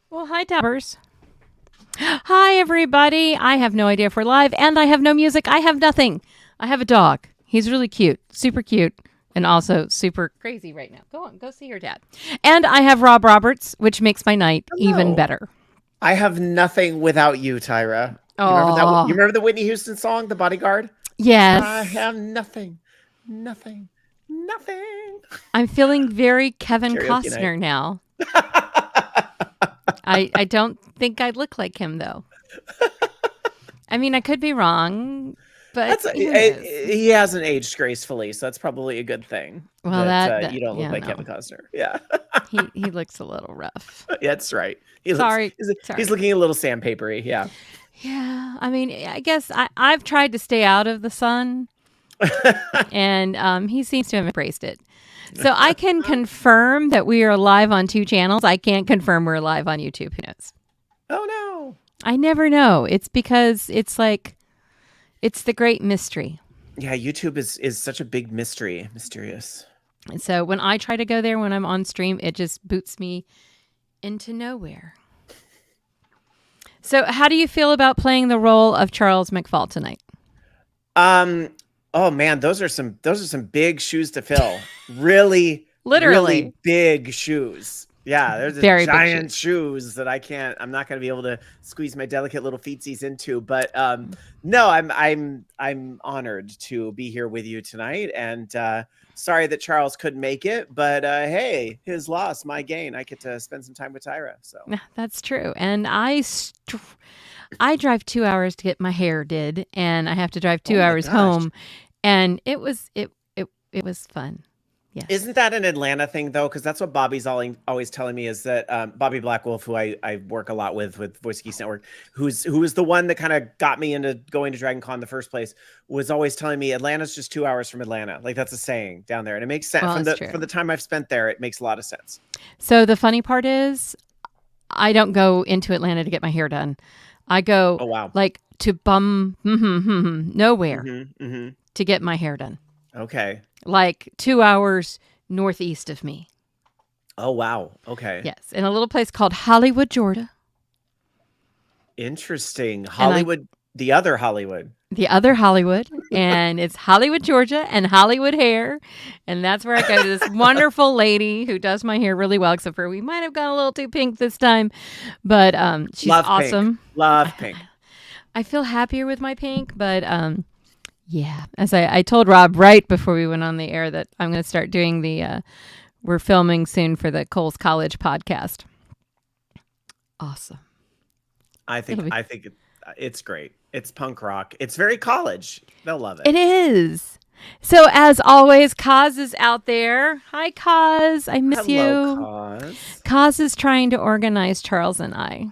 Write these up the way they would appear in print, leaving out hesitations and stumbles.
Well, hi, Tabbers. Hi, everybody. I have no idea if we're live, and I have no music. I have nothing. I have a dog. He's really cute, super cute, and also super crazy right now. Go on, go see your dad. And I have Rob Roberts, which makes my night even Hello. better. I have nothing without you, Tyra. You remember that? You Oh, remember the Whitney Houston song, "The Bodyguard"? I yes. have nothing, nothing, nothing. I'm feeling very Kevin Karaoke night. Costner now. I don't think I look like him, though. I mean, I could be wrong, but who knows? He hasn't aged gracefully, so that's probably a good thing Well, that that you don't look yeah, like Kevin no. Costner. Yeah, He looks a little rough. that's right. He looks Sorry. he's Sorry. looking a little sandpapery. Yeah. Yeah, I mean, I guess I've tried to stay out of the sun, and he seems to have embraced it. So I can confirm that we are live on two channels. I can't confirm we're live on YouTube. Who knows? Oh no. I never know. It's because it's like, it's the great mystery. Yeah, YouTube is such a big mystery, mysterious. And so when I try to go there when I'm on stream, it just boots me into nowhere. So how do you feel about playing the role of Charles McFall tonight? Oh man, those are some big shoes to fill. Really, Literally. really big shoes. Yeah, there's a Very big giant shoes that I'm not gonna be able to squeeze my delicate little feetsies into. But no, I'm honored to be here with you tonight. And sorry that Charles couldn't make it, but hey, his loss, my gain. I get to spend some time with Tyra. So Yeah, that's true. And I drive 2 hours to get my hair did, and I have to drive 2 oh my hours gosh. home, and it was fun. Yes. Isn't that an Atlanta thing though? Because that's what Bobby's always telling me is that Bobby Blackwolf, who I work a lot with Voice Geeks Network, who was the one that kind of got me into going to Dragon Con in the first place, was always telling me Atlanta's just 2 hours from Atlanta. Like that's a saying down there, and it makes sense Well, from it's true. the time I've spent there. It makes a lot of sense. So the funny part is, I don't go into Atlanta to get my hair done. I go Oh wow. like to nowhere Mm-hmm. to get my hair done. Okay. Like 2 hours northeast of me. Oh wow. Okay. Yes, in a little place called Hollywood, Georgia. Interesting. And Hollywood, the other Hollywood. the other Hollywood, and it's Hollywood, Georgia, and Hollywood Hair, and that's where I go to this wonderful lady who does my hair really well. Except for we might have gone a little too pink this time, but she's Love awesome. Pink. Love pink. I feel happier with my pink, but yeah. As I told Rob right before we went on the air that I'm going to start doing the. We're filming soon for the Coles College podcast. Awesome. I think it's great. It's punk rock. It's very college. They'll love it. It is. So as always, Kaz is out there. Hi, Kaz. I miss Hello, you. Cause. Kaz is trying to organize Charles and I.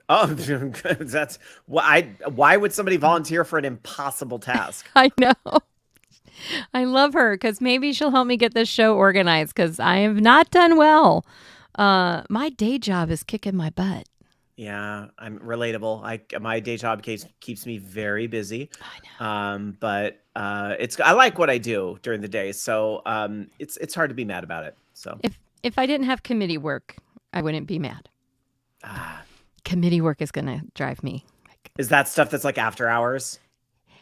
Oh, that's why would somebody volunteer for an impossible task? I know. I love her because maybe she'll help me get this show organized because I have not done well. My day job is kicking my butt. Yeah, I'm relatable. My day job keeps me very busy. I know. But I like what I do during the day, so it's hard to be mad about it. So If I didn't have committee work, I wouldn't be mad. Committee work is going to drive me. Is that stuff that's like after hours?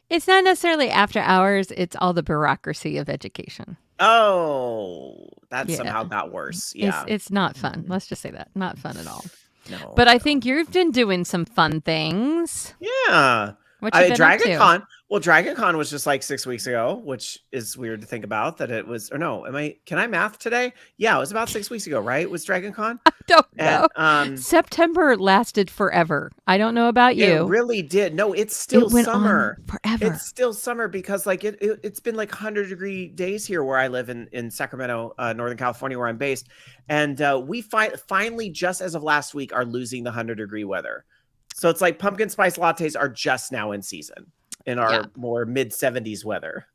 It's not necessarily after hours. It's all the bureaucracy of education. Oh, that Yeah. somehow got worse. Yeah, It's not fun. Let's just say that. Not fun at all. no. But I think you've been doing some fun things. Yeah. What you been up Dragon to? Con. Well, Dragon Con was just like 6 weeks ago, which is weird to think about that it was, or no, can I math today? Yeah, it was about 6 weeks ago, right? Was Dragon Con? Don't know. And, September lasted forever. I don't know about you. it really did. No, it's still It went summer. on forever. It's still summer because like it's been like 100-degree days here where I live in Sacramento, Northern California, where I'm based. And we finally, just as of last week, are losing the 100-degree weather. So it's like pumpkin spice lattes are just now in season in our more mid 70s weather.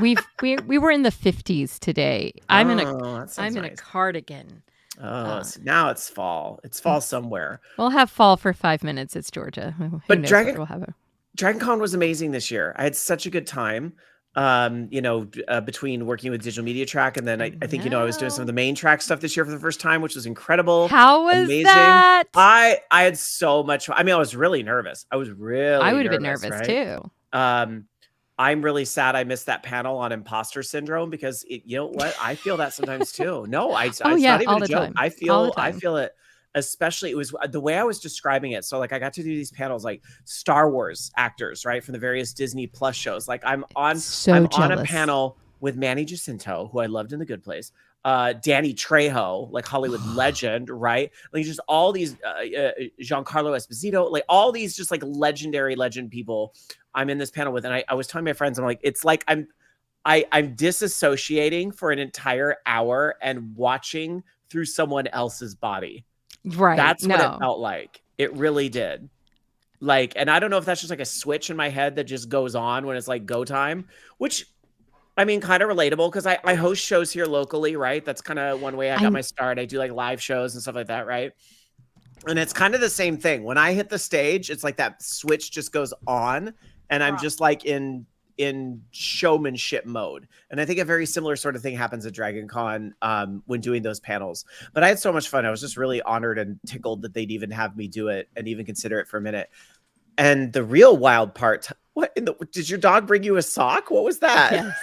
we were in the 50s today. I'm in nice. a cardigan. Oh, so now it's fall. It's fall somewhere. We'll have fall for 5 minutes. It's Georgia. Who But knows Dragon what we'll have. Con was amazing this year. I had such a good time. between working with Digital Media Track, and then I think, I was doing some of No. the main track stuff this year for the first time, which was incredible, How was amazing. that? I had so much fun. I mean, I was really nervous. I was really I would have been nervous, nervous right? too. I'm really sad I missed that panel on imposter syndrome, because you know what? I feel that sometimes too. No, it's Oh not yeah, even all a the joke. time. I All the feel time. it, especially it was the way I was describing it. So like I got to do these panels, like Star Wars actors, right, from the various Disney Plus shows. Like I'm on a Jealous. panel with Manny Jacinto, who I loved in The Good Place. Danny Trejo, like Hollywood legend, right? Like just all these Giancarlo Esposito, like all these just like legendary legend people I'm in this panel with. And I was telling my friends, I'm like, it's like I'm disassociating for an entire hour and watching through someone else's body. Right. That's what it felt like. It really did. Like, and I don't know if that's just like a switch in my head that just goes on when it's like go time, which I mean, kind of relatable, because I host shows here locally, right? That's kind of one way I got my start. I do like live shows and stuff like that, right? And it's kind of the same thing. When I hit the stage, it's like that switch just goes on, and I'm just like in showmanship mode. And I think a very similar sort of thing happens at Dragon Con when doing those panels. But I had so much fun. I was just really honored and tickled that they'd even have me do it and even consider it for a minute. And the real wild part, did your dog bring you a sock? What was that? Yes.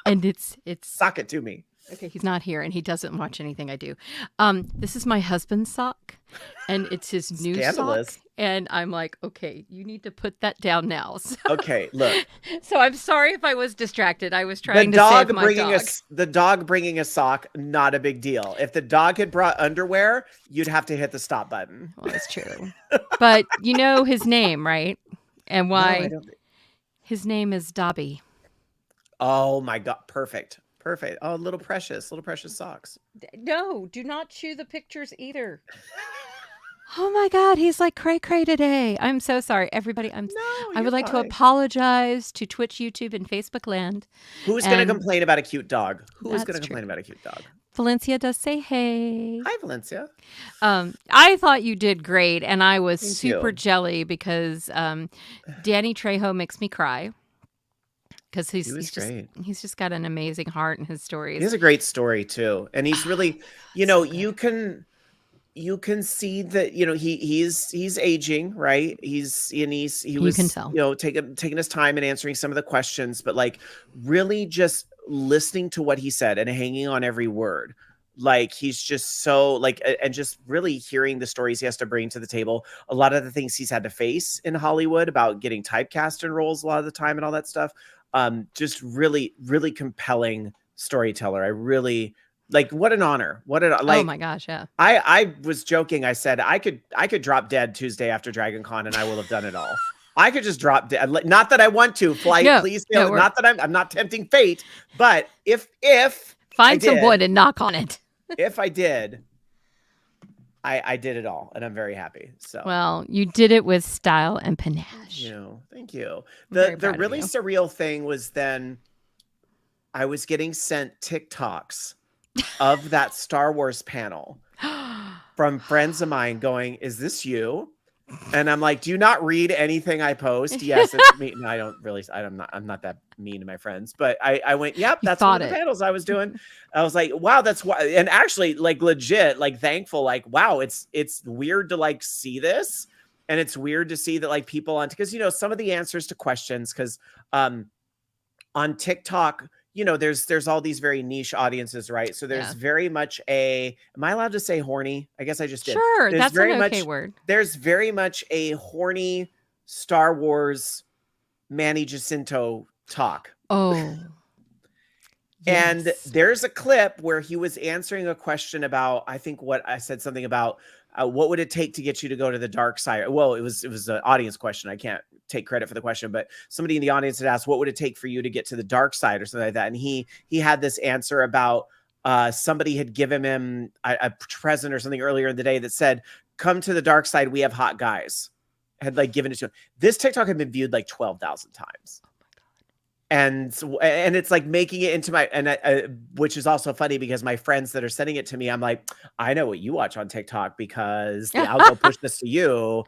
And it's sock it to me. Okay, he's not here and he doesn't watch anything I do. This is my husband's sock, and it's his new sock. And I'm like, okay, you need to put that down now. So, okay, look. So I'm sorry if I was distracted. I was trying to save my dog. The dog bringing a sock, not a big deal. If the dog had brought underwear, you'd have to hit the stop button. Well, that's true. But you know his name, right? And why? No, I don't. His name is Dobby. Oh my God. Perfect. Oh, little precious socks. No, do not chew the pictures either. Oh my God, he's like cray today. I'm so sorry, everybody. I would like to apologize to Twitch, YouTube, and Facebook land. Who's going to complain about a cute dog? Who is going to complain about a cute dog? Valencia does say hey. Hi, Valencia. I thought you did great, and I was super jelly because Danny Trejo makes me cry. Because he's just got an amazing heart in his stories. He has a great story too, and he's really, you can see that he's aging, right? He was can tell. Taking his time and answering some of the questions, but like really just listening to what he said and hanging on every word. Like he's just so like, and just really hearing the stories he has to bring to the table. A lot of the things he's had to face in Hollywood about getting typecast in roles a lot of the time and all that stuff. Just really, really compelling storyteller. I really like, what an honor. Oh my gosh. Yeah. I was joking. I said, I could drop dead Tuesday after Dragon Con and I will have done it all. I could just drop dead. Not that I want to please fail. Not that I'm not tempting fate, but if find some wood and knock on it. If I did, I did it all, and I'm very happy. So well, you did it with style and panache. Thank you. The really surreal thing was then I was getting sent TikToks of that Star Wars panel from friends of mine going, "Is this you?" And I'm like, "Do you not read anything I post?" Yes, it's me. No, I don't really. I'm not that mean to my friends, but I went, "Yep, that's one of the panels I was doing." I was like, "Wow, that's why." And actually, like legit, like thankful, like wow, it's weird to like see this, and it's weird to see that like people on, because some of the answers to questions, because on TikTok, there's all these very niche audiences, right? So there's very much am I allowed to say horny? I guess I just did. Sure, that's an okay word. There's very much a horny Star Wars Manny Jacinto talk. Oh. And there's a clip where he was answering a question about, I think what I said something about what would it take to get you to go to the dark side? Well, it was an audience question. I can't take credit for the question, but somebody in the audience had asked, what would it take for you to get to the dark side or something like that? And he had this answer about somebody had given him a present or something earlier in the day that said, come to the dark side. We have hot guys. Had like given it to him. This TikTok had been viewed like 12,000 times. And it's like making it into my, which is also funny because my friends that are sending it to me, I'm like, I know what you watch on TikTok because the algo pushed this to you.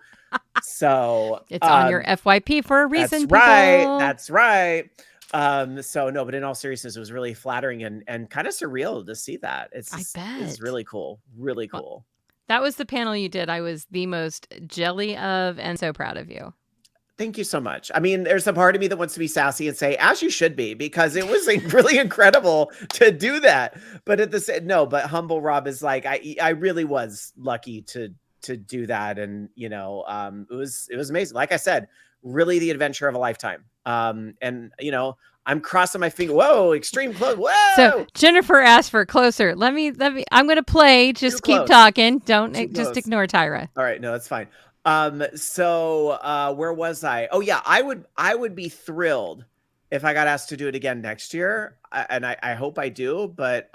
So it's on your FYP for a reason. That's right. So no, but in all seriousness, it was really flattering and kind of surreal to see that. I It's bet. really cool. Really Well, cool. that was the panel you did. I was the most jelly of and so proud of you. Thank you so much. I mean, there's a part of me that wants to be sassy and say, as you should be, because it was like really incredible to do that. But at the same, no, but humble Rob is like, I really was lucky to do that. And, it was amazing. Like I said, really the adventure of a lifetime. And, I'm crossing my finger. Whoa, extreme close. Whoa. So Jennifer asked for closer. Let me, I'm going to play. Just keep close. talking. Don't Too just close. ignore Tyra. All right. No, that's fine. So where was I? Oh yeah, I would be thrilled if I got asked to do it again next year. And I hope I do, but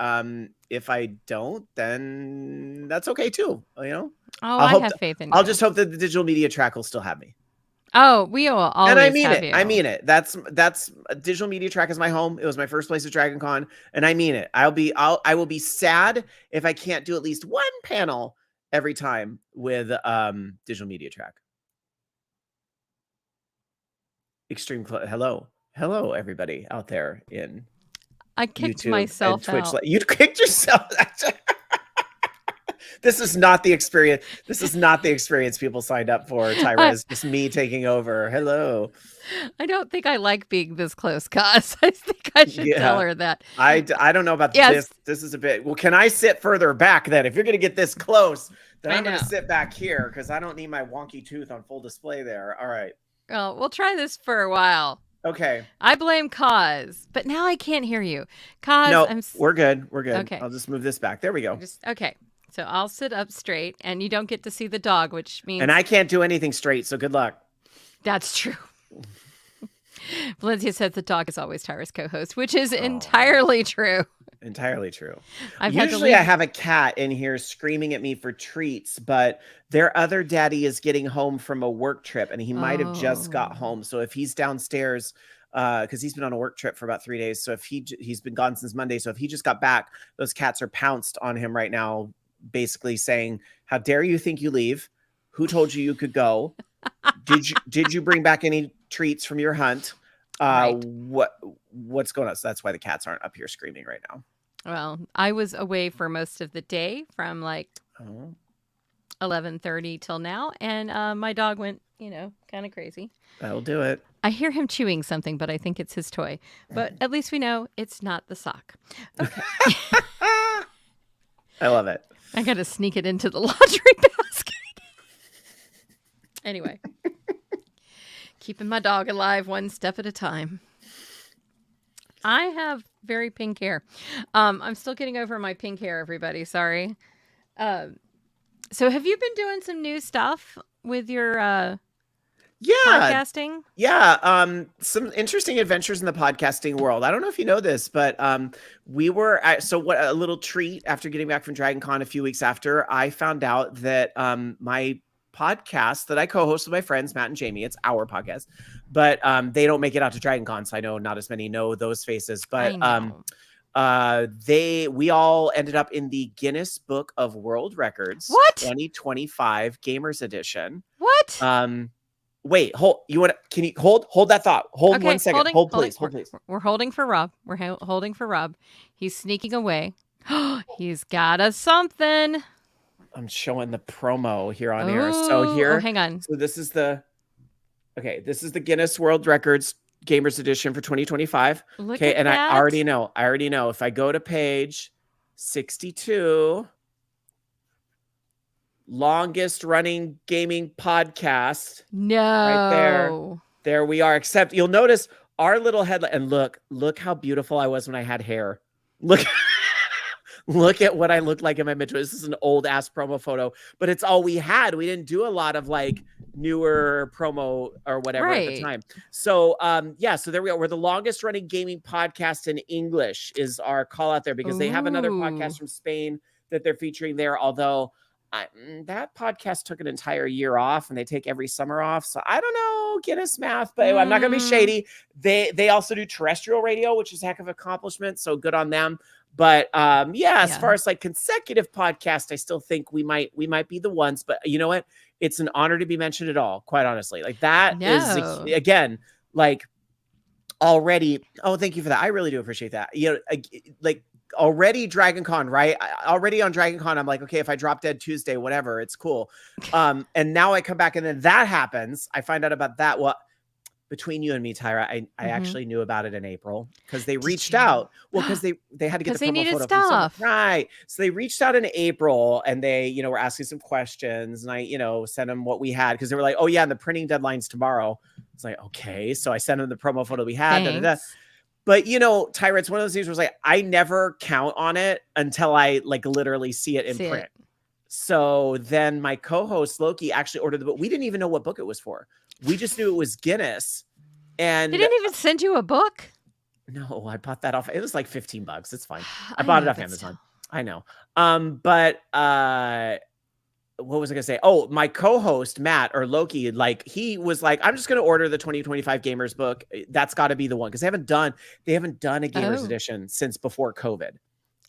if I don't, then that's okay too. Oh, I have faith in I'll you. just hope that the digital media track will still have me. Oh, we will always And I mean have it. you. I mean it. That's digital media track is my home. It was my first place at Dragon Con, and I mean it. I will be sad if I can't do at least one panel every time with digital media track. Hello everybody out there in I kicked YouTube myself and Twitch. out. You kicked yourself. This is not the experience. This is not the experience people signed up for. Tyra is just me taking over. Hello. I don't think I like being this close, Cos. I think I should tell her that. I don't know about this. This is a bit. Well, can I sit further back then? If you're going to get this close, then I'm going to sit back here because I don't need my wonky tooth on full display there. All right. Well, we'll try this for a while. Okay. I blame Cos, but now I can't hear you. Cos, no, we're good. We're good. Okay. I'll just move this back. There we go. Okay. So I'll sit up straight, and you don't get to see the dog, which means... And I can't do anything straight, so good luck. That's true. Valencia says the dog is always Tyra's co-host, which is entirely true. Entirely true. I have a cat in here screaming at me for treats, but their other daddy is getting home from a work trip, and he might have just got home. So if he's downstairs... because he's been on a work trip for about 3 days. So if he's been gone since Monday. So if he just got back, those cats are pounced on him right now, basically saying, how dare you think you leave? Who told you could go? Did you bring back any treats from your hunt? Right. What's going on? So that's why the cats aren't up here screaming right now. Well, I was away for most of the day from 11:30 till now. And my dog went, kind of crazy. That'll do it. I hear him chewing something, but I think it's his toy. But at least we know it's not the sock. Okay. I love it. I got to sneak it into the laundry basket. Anyway. Keeping my dog alive one step at a time. I have very pink hair. I'm still getting over my pink hair, everybody. Sorry. So have you been doing some new stuff with your... podcasting? Yeah. Some interesting adventures in the podcasting world. I don't know if you know this, but we were a little treat after getting back from Dragon Con a few weeks after, I found out that my podcast that I co-host with my friends, Matt and Jamie, it's our podcast, but they don't make it out to Dragon Con. So I know not as many know those faces, but we all ended up in the Guinness Book of World Records. What? 2025 Gamers Edition. What? Wait, can you hold that thought? Hold 1 second. Hold please. We're holding for Rob. We're holding for Rob. He's sneaking away. He's got us something. I'm showing the promo here on air. So here, hang on. So this is the Guinness World Records Gamers Edition for 2025. Okay, and I already know if I go to page 62, longest running gaming podcast. No. Right there we are. Except you'll notice our little headline, and look how beautiful I was when I had hair. Look at what I looked like in my mid-20s. This is an old ass promo photo, but it's all we had. We didn't do a lot of newer promo or whatever at the time. So so there we are. We're the longest running gaming podcast in English is our call out there, because they have another podcast from Spain that they're featuring there. Although that podcast took an entire year off, and they take every summer off. So I don't know Guinness math, but I'm not going to be shady. They also do terrestrial radio, which is a heck of an accomplishment. So good on them. But as far as consecutive podcast, I still think we might be the ones. But you know what? It's an honor to be mentioned at all. Quite honestly, that is again already. Oh, thank you for that. I really do appreciate that. You know, like already Dragon Con, right? Already on Dragon Con, I'm like, okay, if I drop dead Tuesday, whatever, it's cool. And now I come back and then that happens. I find out about that. Well, between you and me, Tyra, I actually knew about it in April because they reached out. Well, because they had to get the they promo needed photo stuff. from right. So they reached out in April and they, you know, were asking some questions and I, you know, sent them what we had because they were like, oh yeah, and the printing deadline's tomorrow. It's like, okay. So I sent them the promo photo we had. Da, da, da. But you know, Tyra, it's one of those things where it's like, I never count on it until I like literally see it in print. So then my co-host Loki actually ordered the book. We didn't even know what book it was for. We just knew it was Guinness. And they didn't even send you a book? No, I bought that off. It was like $15. It's fine. I bought it off Amazon. I know. But what was I gonna say? Oh, my co-host Matt or Loki, like he was like, I'm just gonna order the 2025 Gamers book. That's got to be the one because they haven't done a Gamers edition since before COVID.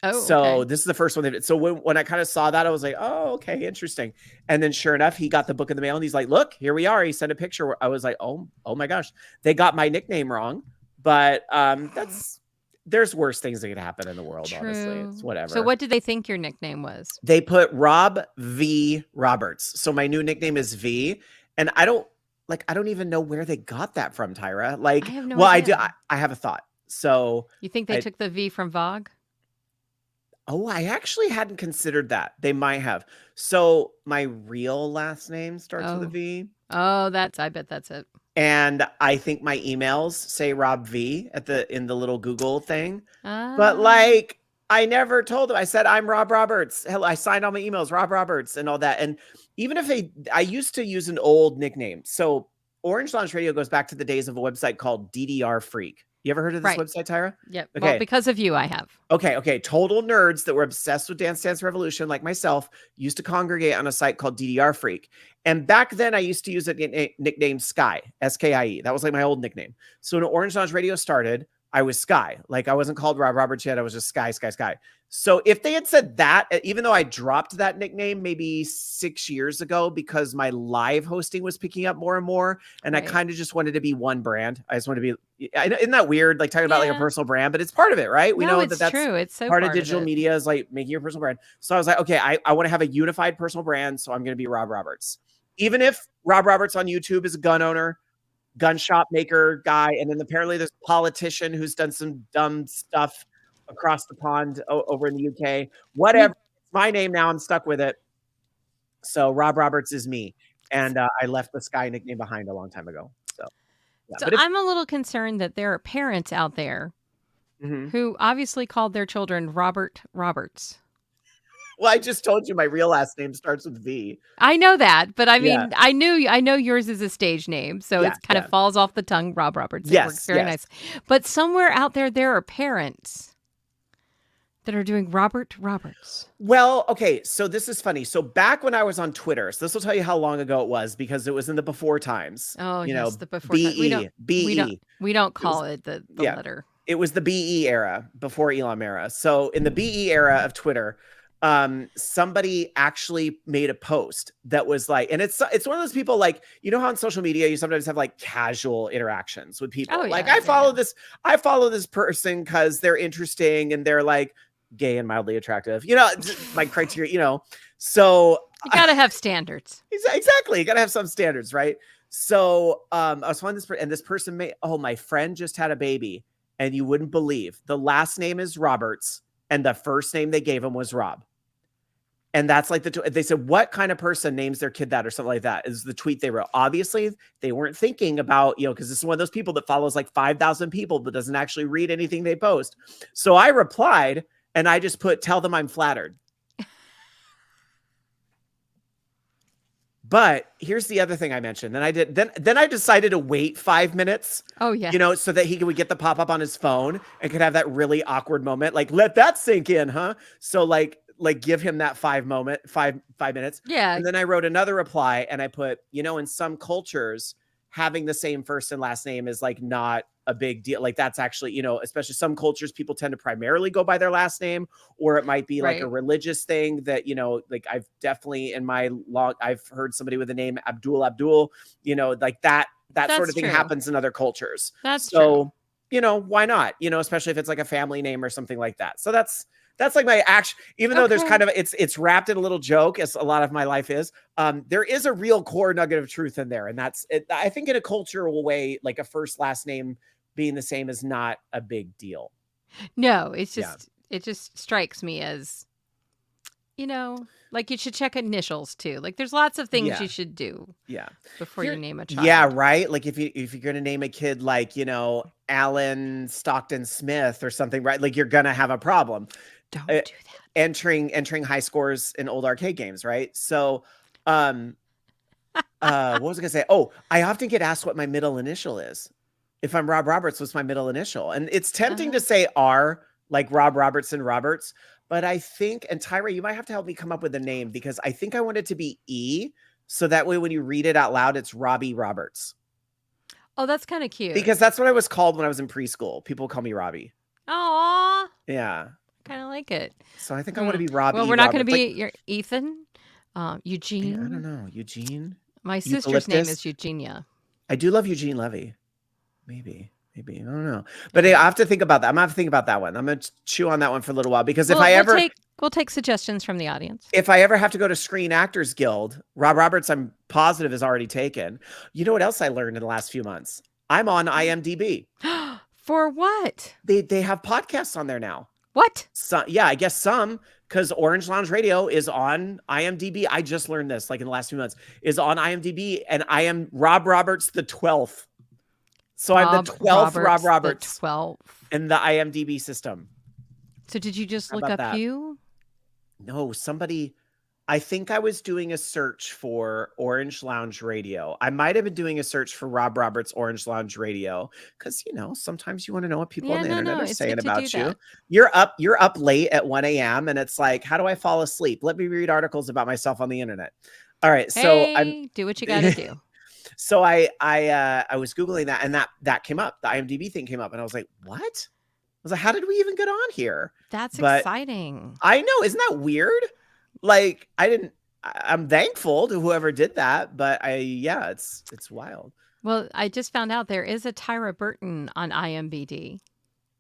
Oh, so this is the first one they did. So when I kind of saw that, I was like, oh, okay, interesting. And then sure enough, he got the book in the mail and he's like, look, here we are. He sent a picture where I was like, oh my gosh, they got my nickname wrong. But there's worse things that could happen in the world, honestly. It's whatever. So what did they think your nickname was? They put Rob V Roberts. So my new nickname is V. And I don't even know where they got that from, Tyra. Like, I have no idea. I have a thought. So you think they took the V from Vogue? Oh, I actually hadn't considered that. They might have. So my real last name starts with a V. Oh, I bet that's it. And I think my emails say Rob V in the little Google thing. But like, I never told them. I said, I'm Rob Roberts. Hell, I signed all my emails, Rob Roberts and all that. And even if I used to use an old nickname. So Orange Lounge Radio goes back to the days of a website called DDR Freak. You ever heard of this website, Tyra? Yep. Okay. Well, because of you, I have. Okay. Total nerds that were obsessed with Dance Dance Revolution, like myself, used to congregate on a site called DDR Freak. And back then, I used to use a nickname Sky, S-K-I-E. That was like my old nickname. So when Orange Lounge Radio started, I was Sky. Like I wasn't called Rob Roberts yet. I was just Sky. So if they had said that, even though I dropped that nickname maybe 6 years ago because my live hosting was picking up more and more, and I kind of just wanted to be one brand. I just wanted to be, isn't that weird? Like talking about like a personal brand, but it's part of it, right? We know that's true. It's so part of digital media is like making your personal brand. So I was like, okay, I want to have a unified personal brand. So I'm going to be Rob Roberts. Even if Rob Roberts on YouTube is a gun owner, gun shop maker guy, and then apparently there's a politician who's done some dumb stuff across the pond over in the UK. Whatever. It's my name now. I'm stuck with it. So Rob Roberts is me. And I left the Sky nickname behind a long time ago. So, yeah. So I'm a little concerned that there are parents out there who obviously called their children Robert Roberts. Well, I just told you my real last name starts with V. I know that, but I mean, I know yours is a stage name, so it kind of falls off the tongue. Rob Roberts. It works very nice. But somewhere out there are parents that are doing Robert Roberts. Well, okay, so this is funny. So back when I was on Twitter, so this will tell you how long ago it was because it was in the before times. Oh, yes, the before times. We don't call it the letter. It was the BE era before Elon era. So in the BE era of Twitter, somebody actually made a post that was like, and it's one of those people like, you know how on social media you sometimes have like casual interactions with people. I follow this person because they're interesting and they're like gay and mildly attractive, you know, my criteria, you know. So you gotta have standards. Exactly, you gotta have some standards, right? So I was finding this and this person my friend just had a baby, and you wouldn't believe the last name is Roberts and the first name they gave him was Rob. And that's like they said, what kind of person names their kid that or something like that is the tweet they wrote. Obviously, they weren't thinking about, you know, because this is one of those people that follows like 5,000 people, but doesn't actually read anything they post. So I replied and I just put, tell them I'm flattered. But here's the other thing I mentioned. Then I decided to wait 5 minutes. Oh, yeah. You know, so that he would get the pop-up on his phone and could have that really awkward moment. Like, let that sink in, huh? So like give him that 5 minutes. Yeah. And then I wrote another reply and I put, you know, in some cultures, having the same first and last name is like not a big deal. Like that's actually, you know, especially some cultures, people tend to primarily go by their last name, or it might be like a religious thing that, you know, like I've definitely I've heard somebody with the name Abdul, you know, like that sort of thing happens in other cultures. That's true. why not? Especially if it's like a family name or something like that. So that's like my action, even though there's kind of, it's wrapped in a little joke, as a lot of my life is. There is a real core nugget of truth in there. And that's it. I think in a cultural way, like a first last name being the same is not a big deal. No, it's just, it just strikes me as, like you should check initials too. Like there's lots of things you should do before you name a child. Yeah, right? Like if you're going to name a kid like, Alan Stockton Smith or something, right? Like you're going to have a problem. Don't do that. Entering high scores in old arcade games, right? So what was I going to say? Oh, I often get asked what my middle initial is. If I'm Rob Roberts, what's my middle initial? And it's tempting to say R, like Rob Robertson Roberts. But I think, and Tyra, you might have to help me come up with a name, because I think I want it to be E. So that way, when you read it out loud, it's Robbie Roberts. Oh, that's kind of cute. Because that's what I was called when I was in preschool. People call me Robbie. Aw. Yeah. Kind of like it. So I think I want to be Robbie. Well, we're not going to be your Ethan, Eugene. I don't know. Eugene. My sister's name is Eugenia. I do love Eugene Levy. Maybe. I don't know. But I have to think about that. I'm going to have to think about that one. I'm going to chew on that one for a little while, because we'll take suggestions from the audience. If I ever have to go to Screen Actors Guild, Rob Roberts, I'm positive, is already taken. You know what else I learned in the last few months? I'm on IMDb. For what? They have podcasts on there now. What? Yeah, I guess some, because Orange Lounge Radio is on IMDb. I just learned this like in the last few months, is on IMDb, and I am Rob Roberts the 12th. So I'm the 12th Rob Roberts. The 12th. In the IMDb system. So did you just look up you? No, somebody, I think I was doing a search for Orange Lounge Radio. I might have been doing a search for Rob Roberts Orange Lounge Radio, because sometimes you want to know what people on the internet are saying about you. You're up late at 1 a.m. and it's like, how do I fall asleep? Let me read articles about myself on the internet. All right, so do what you got to do. So I was Googling that, and that came up. The IMDb thing came up, and I was like, what? I was like, how did we even get on here? That's exciting. I know. Isn't that weird? Like, I'm thankful to whoever did that, but it's wild. Well, I just found out there is a Tyra Burton on IMDb.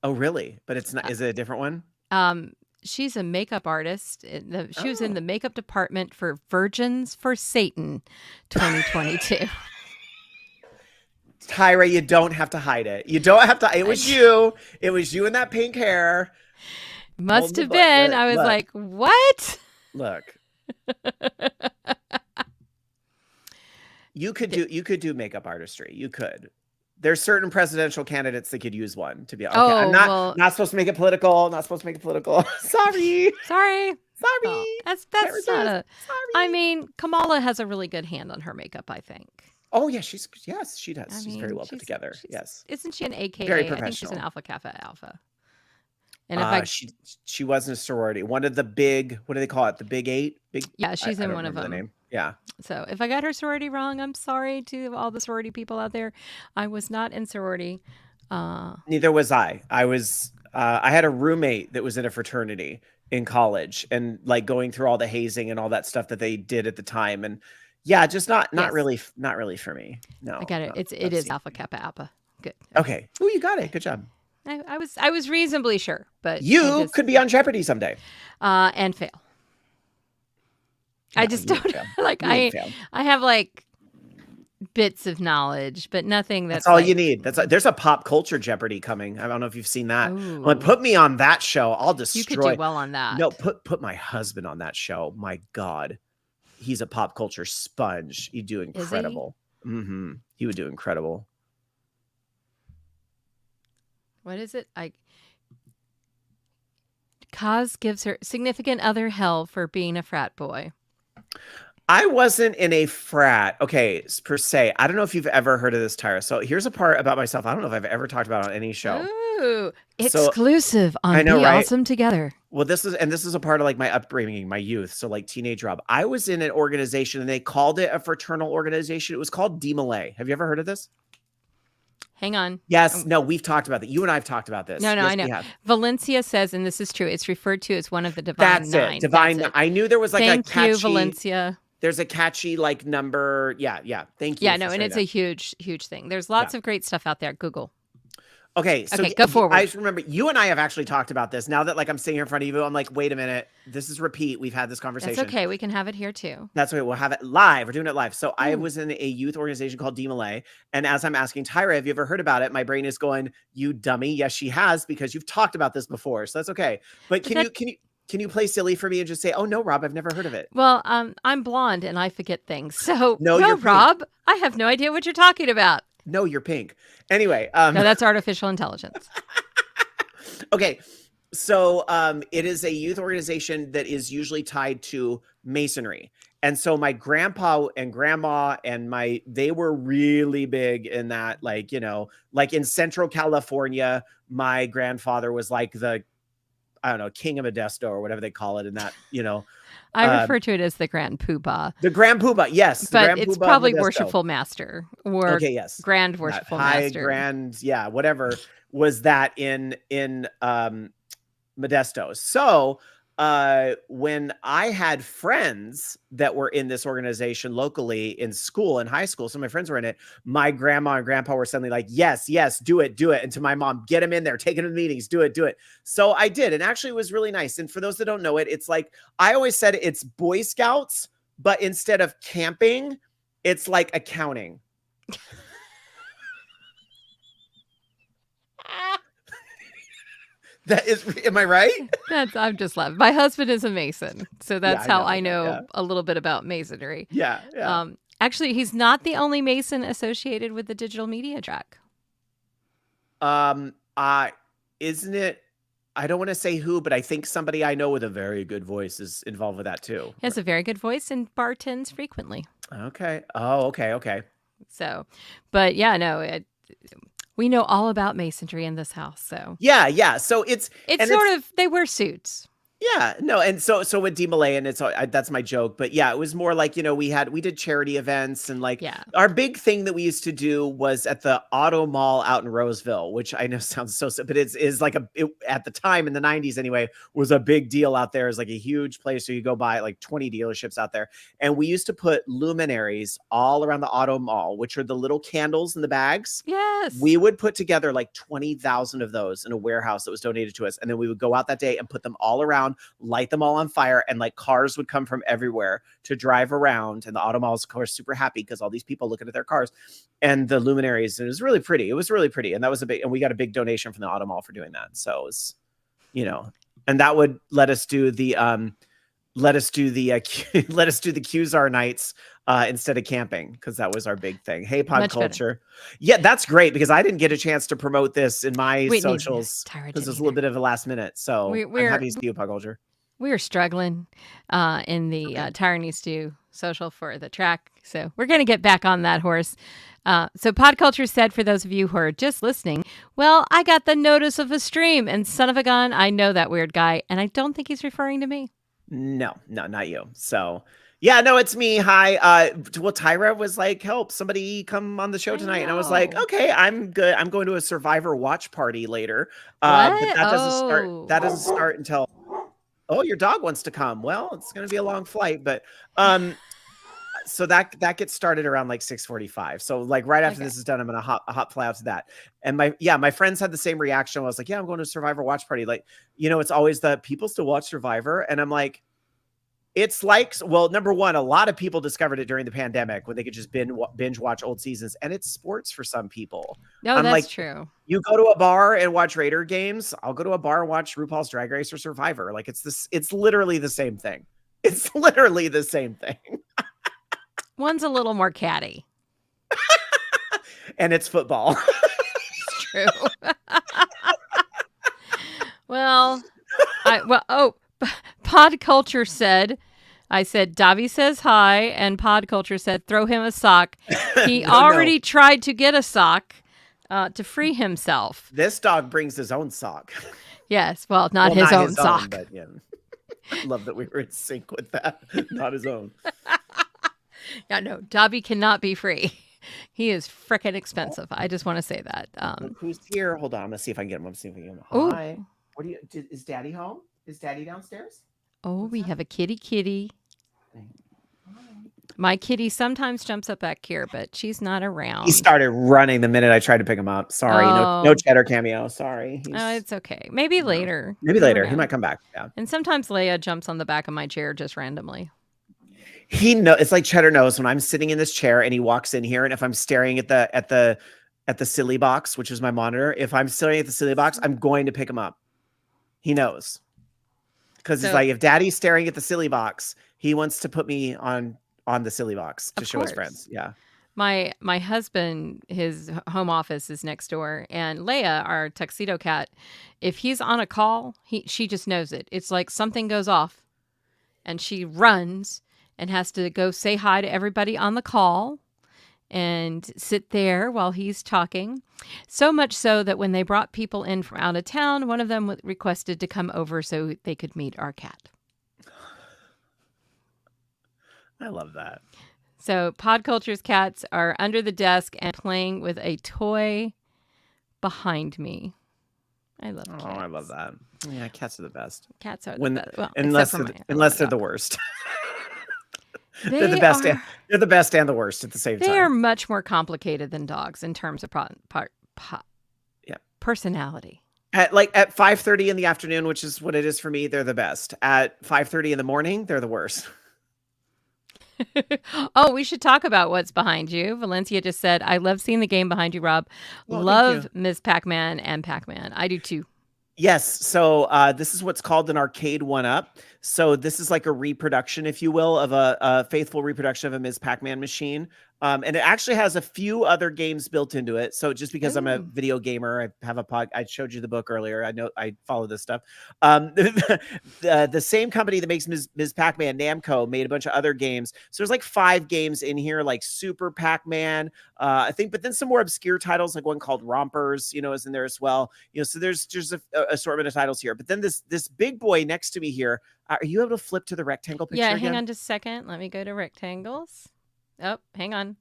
Oh, really? But it's not, is it a different one? She's a makeup artist. She was in the makeup department for Virgins for Satan 2022. Tyra, you don't have to hide it. You don't have to. It was you. It was you in that pink hair. Must have been. I was like, what? Look. You could do makeup artistry. You could. There's certain presidential candidates that could use one to be okay. I'm not supposed to make it political. Not supposed to make it political. Sorry. Oh, that's not a. Sorry. I mean, Kamala has a really good hand on her makeup, I think. Oh yeah, she does. She's very well put together. Yes. Isn't she an AKA? Very professional. I think she's an Alpha Kappa Alpha. And she was in a sorority. One of the big, what do they call it? The Big Eight? She's in one of them. The name. Yeah. So if I got her sorority wrong, I'm sorry to all the sorority people out there. I was not in sorority. Neither was I. I had a roommate that was in a fraternity in college, and like going through all the hazing and all that stuff that they did at the time. And yeah, just not really for me. No. I got it. It is Alpha Kappa Alpha. Good. Okay. Oh, you got it. Good job. I was reasonably sure, but you could be on Jeopardy someday. And fail. I just don't like. I have like bits of knowledge, but nothing that's all you need. There's a pop culture Jeopardy coming. I don't know if you've seen that. Well, put me on that show. I'll destroy. You could do well on that. No, put my husband on that show. My God, he's a pop culture sponge. He'd do incredible. Mm-hmm. He would do incredible. What is it? Kaz gives her significant other hell for being a frat boy. I wasn't in a frat, okay, per se. I don't know if you've ever heard of this, Tyra. So here's a part about myself I don't know if I've ever talked about on any show. Ooh, exclusive on Be right? Awesome Together. Well, this is a part of like my upbringing, my youth. So like teenage Rob. I was in an organization and they called it a fraternal organization. It was called DMLA. Have you ever heard of this? Hang on. Yes. No, we've talked about that. You and I have talked about this. No, yes, I know. Valencia says, and this is true, it's referred to as one of the Divine Nine. That's it. Divine. I knew there was like a catchy. Thank you, Valencia. There's a catchy like number. Yeah. Thank you. Yeah, no, and it's a huge, huge thing. There's lots of great stuff out there. Google. Okay, so Okay, go forward. I just remember you and I have actually talked about this. Now that like I'm sitting here in front of you, I'm like, wait a minute, this is repeat. We've had this conversation. That's okay. We can have it here too. That's okay. We'll have it live. We're doing it live. So I was in a youth organization called DMLA, and as I'm asking Tyra, have you ever heard about it? My brain is going, "You dummy! Yes, she has, because you've talked about this before." So that's okay. But can you play silly for me and just say, "Oh no, Rob, I've never heard of it." Well, I'm blonde and I forget things. So No, you're pink. Rob, I have no idea what you're talking about. No, you're pink. Anyway, No, that's artificial intelligence. Okay. So it is a youth organization that is usually tied to masonry. And so my grandpa and grandma and they were really big in that, like, like in Central California, my grandfather was like the, I don't know, King of Modesto or whatever they call it in that, I refer to it as the Grand Poobah. The Grand Poobah, yes. But Grand it's Poobah probably Modesto. Worshipful Master or okay, yes. Grand Worshipful High, Master. Grand, yeah, whatever was that in Modesto. So when I had friends that were in this organization locally in school, in high school, some of my friends were in it, my grandma and grandpa were suddenly like, yes, do it. And to my mom, get him in there, take him to meetings, do it. So I did. And actually it was really nice. And for those that don't know it, it's like, I always said it's Boy Scouts, but instead of camping, it's like accounting. That is, am I right? I'm just laughing. My husband is a Mason, so that's how I know a little bit about masonry. Yeah. Actually, he's not the only Mason associated with the digital media track. Isn't it? I don't want to say who, but I think somebody I know with a very good voice is involved with that too. He has a very good voice and bartends frequently. Okay. Oh, okay. So, but yeah, no, we know all about masonry in this house. So yeah. So it's they wear suits. Yeah, no, and so with D Malay, and that's my joke, but yeah, it was more like, we did charity events, and like our big thing that we used to do was at the Auto Mall out in Roseville, which I know sounds so simple, but is like at the time in the 90s anyway, was a big deal out there. It's like a huge place, so you go buy like 20 dealerships out there, and we used to put luminaries all around the Auto Mall, which are the little candles in the bags. Yes, we would put together like 20,000 of those in a warehouse that was donated to us, and then we would go out that day and put them all around, light them all on fire, and like cars would come from everywhere to drive around, and the Auto Mall was of course super happy because all these people looking at their cars and the luminaries, and it was really pretty. And that was and we got a big donation from the Auto Mall for doing that. So it was, and that would let us do the Q-Czar nights instead of camping, because that was our big thing. Hey, Pod Culture. Yeah, that's great, because I didn't get a chance to promote this in my socials because it was a little bit of a last minute. So I'm happy to see you, Pod Culture. We are struggling in the Tyra Needs to social for the track. So we're going to get back on that horse. So Pod Culture said, for those of you who are just listening, well, I got the notice of a stream, and son of a gun, I know that weird guy, and I don't think he's referring to me. No, not you. So yeah, no, it's me. Hi. Well, Tyra was like, help somebody come on the show tonight. And I was like, okay, I'm good. I'm going to a Survivor watch party later. But that doesn't start until, your dog wants to come. Well, it's going to be a long flight, but, so that gets started around like 6:45. So like right after this is done, I'm going to hop fly out to that. And my friends had the same reaction. I was like, yeah, I'm going to a Survivor watch party. Like, it's always the people still watch Survivor. And I'm like, it's like, well, number one, a lot of people discovered it during the pandemic when they could just binge watch old seasons, and it's sports for some people. No, that's true. You go to a bar and watch Raider games. I'll go to a bar and watch RuPaul's Drag Race or Survivor. Like it's literally the same thing. It's literally the same thing. One's a little more catty. And it's football. It's true. Well, Pod Culture said, I said, Davi says hi, and Pod Culture said, throw him a sock. He already tried to get a sock to free himself. This dog brings his own sock. Yes, well, not his own sock. But, yeah. I love that we were in sync with that. Not his own. Yeah, no, Davi cannot be free. He is frickin' expensive. I just want to say that. Who's here? Hold on. I'm going to see if I can get him. Hi. What is Daddy home? Is Daddy downstairs? Oh, we have a kitty. My kitty sometimes jumps up back here, but she's not He around. started running the minute I tried to pick him up. Sorry, no Oh. cheddar cameo. Sorry. It's okay. Maybe later. Maybe You never later. He know. might come back. Yeah. And sometimes Leia jumps on the back of my chair just randomly. It's like Cheddar knows when I'm sitting in this chair and he walks in here, and if I'm staring at the silly box, which is my monitor, if I'm staring at the silly box, I'm going to pick him up. He knows. Because it's like, if Daddy's staring at the silly box, he wants to put me on the silly box to show his friends. Yeah. My husband, his home office is next door, and Leia, our tuxedo cat, if he's on a call, she just knows it. It's like something goes off, and she runs and has to go say hi to everybody on the call and sit there while he's talking. So much so that when they brought people in from out of town, one of them requested to come over so they could meet our cat. I love that. So Pod Culture's cats are under the desk and playing with a toy behind me. I love cats. Oh, I love that. Yeah, cats are the best. Cats are the best. Well, unless they're the worst. They're the best. They're the best and the worst at the same time. They are much more complicated than dogs in terms of personality. At 5:30 in the afternoon, which is what it is for me, they're the best. At 5:30 in the morning, they're the worst. Oh, we should talk about what's behind you. Valencia just said, I love seeing the game behind you, Rob. Well, love Ms. Pac-Man and Pac-Man. I do too. Yes. So this is what's called an arcade 1-up. So this is like a reproduction, if you will, of a faithful reproduction of a Ms. Pac-Man machine. And it actually has a few other games built into it. So just because I'm a video gamer, I have I showed you the book earlier. I know I follow this stuff. The same company that makes Ms. Pac-Man, Namco, made a bunch of other games. So there's like 5 games in here, like Super Pac-Man, I think, but then some more obscure titles, like one called Rompers, is in there as well. So there's just a assortment of titles here. But then this big boy next to me here, are you able to flip to the rectangle picture again? Hang on just a second. Let me go to rectangles. Oh, hang on.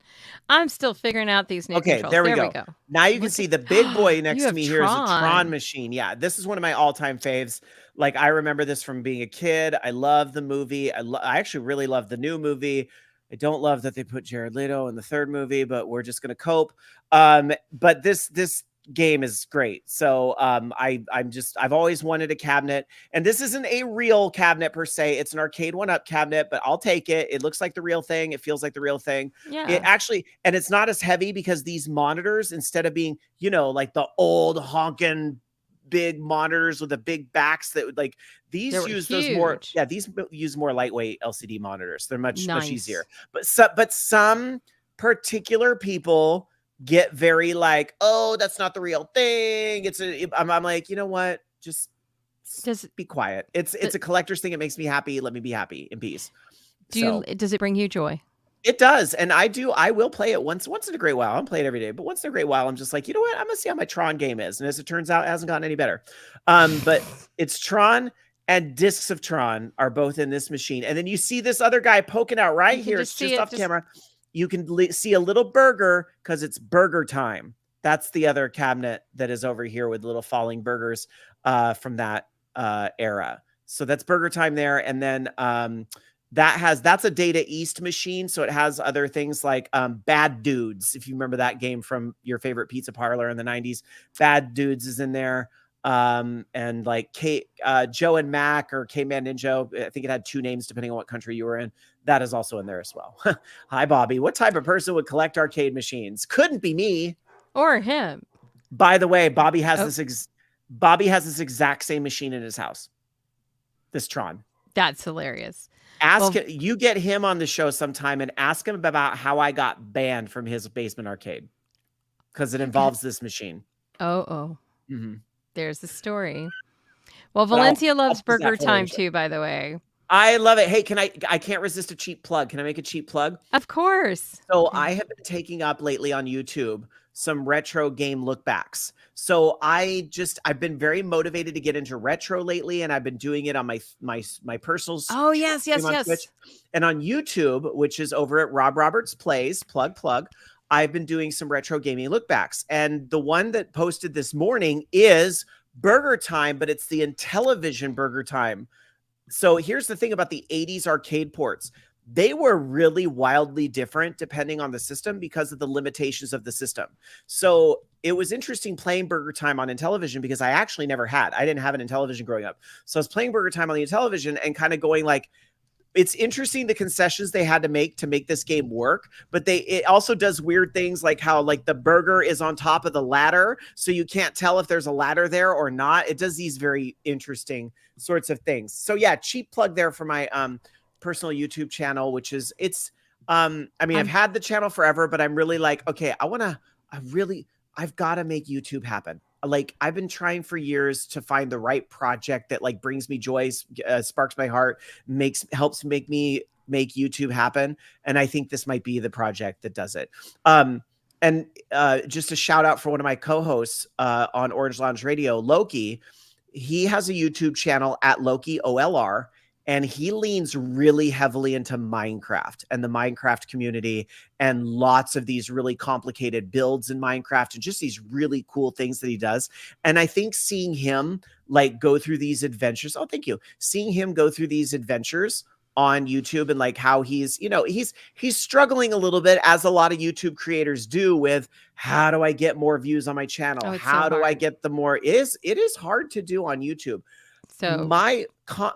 I'm still figuring out these new controls. Okay, there we go. Now you can see the big boy next to me here is a Tron machine. Yeah, this is one of my all-time faves. Like, I remember this from being a kid. I love the movie. I actually really love the new movie. I don't love that they put Jared Leto in the third movie, but we're just going to cope. But this game is great. So I've always wanted a cabinet, and this isn't a real cabinet per se. It's an arcade 1-up cabinet, but I'll take it. It looks like the real thing. It feels like the real thing. Yeah. It actually, and it's not as heavy because these monitors, instead of being, like the old honking big monitors with the big backs that would these use those more. Yeah. These use more lightweight LCD monitors. They're much easier, but some particular people get very oh, that's not the real thing. I'm like, you know what? Just be quiet. It's a collector's thing. It makes me happy. Let me be happy in peace. Does it bring you joy? It does. And I will play it once in a great while. I don't play it every day, but once in a great while, I'm just like, you know what? I'm going to see how my Tron game is. And as it turns out, it hasn't gotten any better. But it's Tron and Discs of Tron are both in this machine. And then you see this other guy poking out right here. It's just off camera. You can see a little burger because it's burger time. That's the other cabinet that is over here with little falling burgers from that era. So that's burger time there. And then that's a Data East machine. So it has other things like Bad Dudes. If you remember that game from your favorite pizza parlor in the 90s, Bad Dudes is in there. And like Joe and Mac or K-Man Ninja, I think it had 2 names depending on what country you were in. That is also in there as well. Hi, Bobby. What type of person would collect arcade machines? Couldn't be me or him. By the way, Bobby has this exact same machine in his house. This Tron. That's hilarious. You get him on the show sometime and ask him about how I got banned from his basement arcade because it involves this machine. Oh. Mm-hmm. There's the story. Well, Valencia loves burger time too, by the way. I love it. Hey, I can't resist a cheap plug. Can I make a cheap plug? Of course. So I have been taking up lately on YouTube some retro game look backs. So I've been very motivated to get into retro lately, and I've been doing it on my personal. Oh, yes. Twitch. And on YouTube, which is over at Rob Roberts Plays, plug. I've been doing some retro gaming look backs. And the one that posted this morning is Burger Time, but it's the Intellivision Burger Time. So here's the thing about the 80s arcade ports. they were really wildly different depending on the system because of the limitations of the system. So it was interesting playing Burger Time on Intellivision because I actually never had. I didn't have it in Intellivision growing up. So I was playing Burger Time on the Intellivision and kind of going like, it's interesting the concessions they had to make this game work, but it also does weird things like how like the burger is on top of the ladder, so you can't tell if there's a ladder there or not. It does these very interesting sorts of things. So yeah, cheap plug there for my personal YouTube channel, which is I mean, I've had the channel forever, but I'm really like, okay, I've got to make YouTube happen. Like I've been trying for years to find the right project that like brings me joy, sparks my heart, helps make me make YouTube happen. And I think this might be the project that does it. And just a shout out for one of my co-hosts on Orange Lounge Radio, Loki. He has a YouTube channel at Loki OLR. And he leans really heavily into Minecraft and the Minecraft community and lots of these really complicated builds in Minecraft and just these really cool things that he does. And I think seeing him like go through these adventures, oh, thank you. Seeing him go through these adventures on YouTube and like how he's struggling a little bit, as a lot of YouTube creators do, with how do I get more views on my channel? Oh, how do I get the more? It is hard to do on YouTube. So my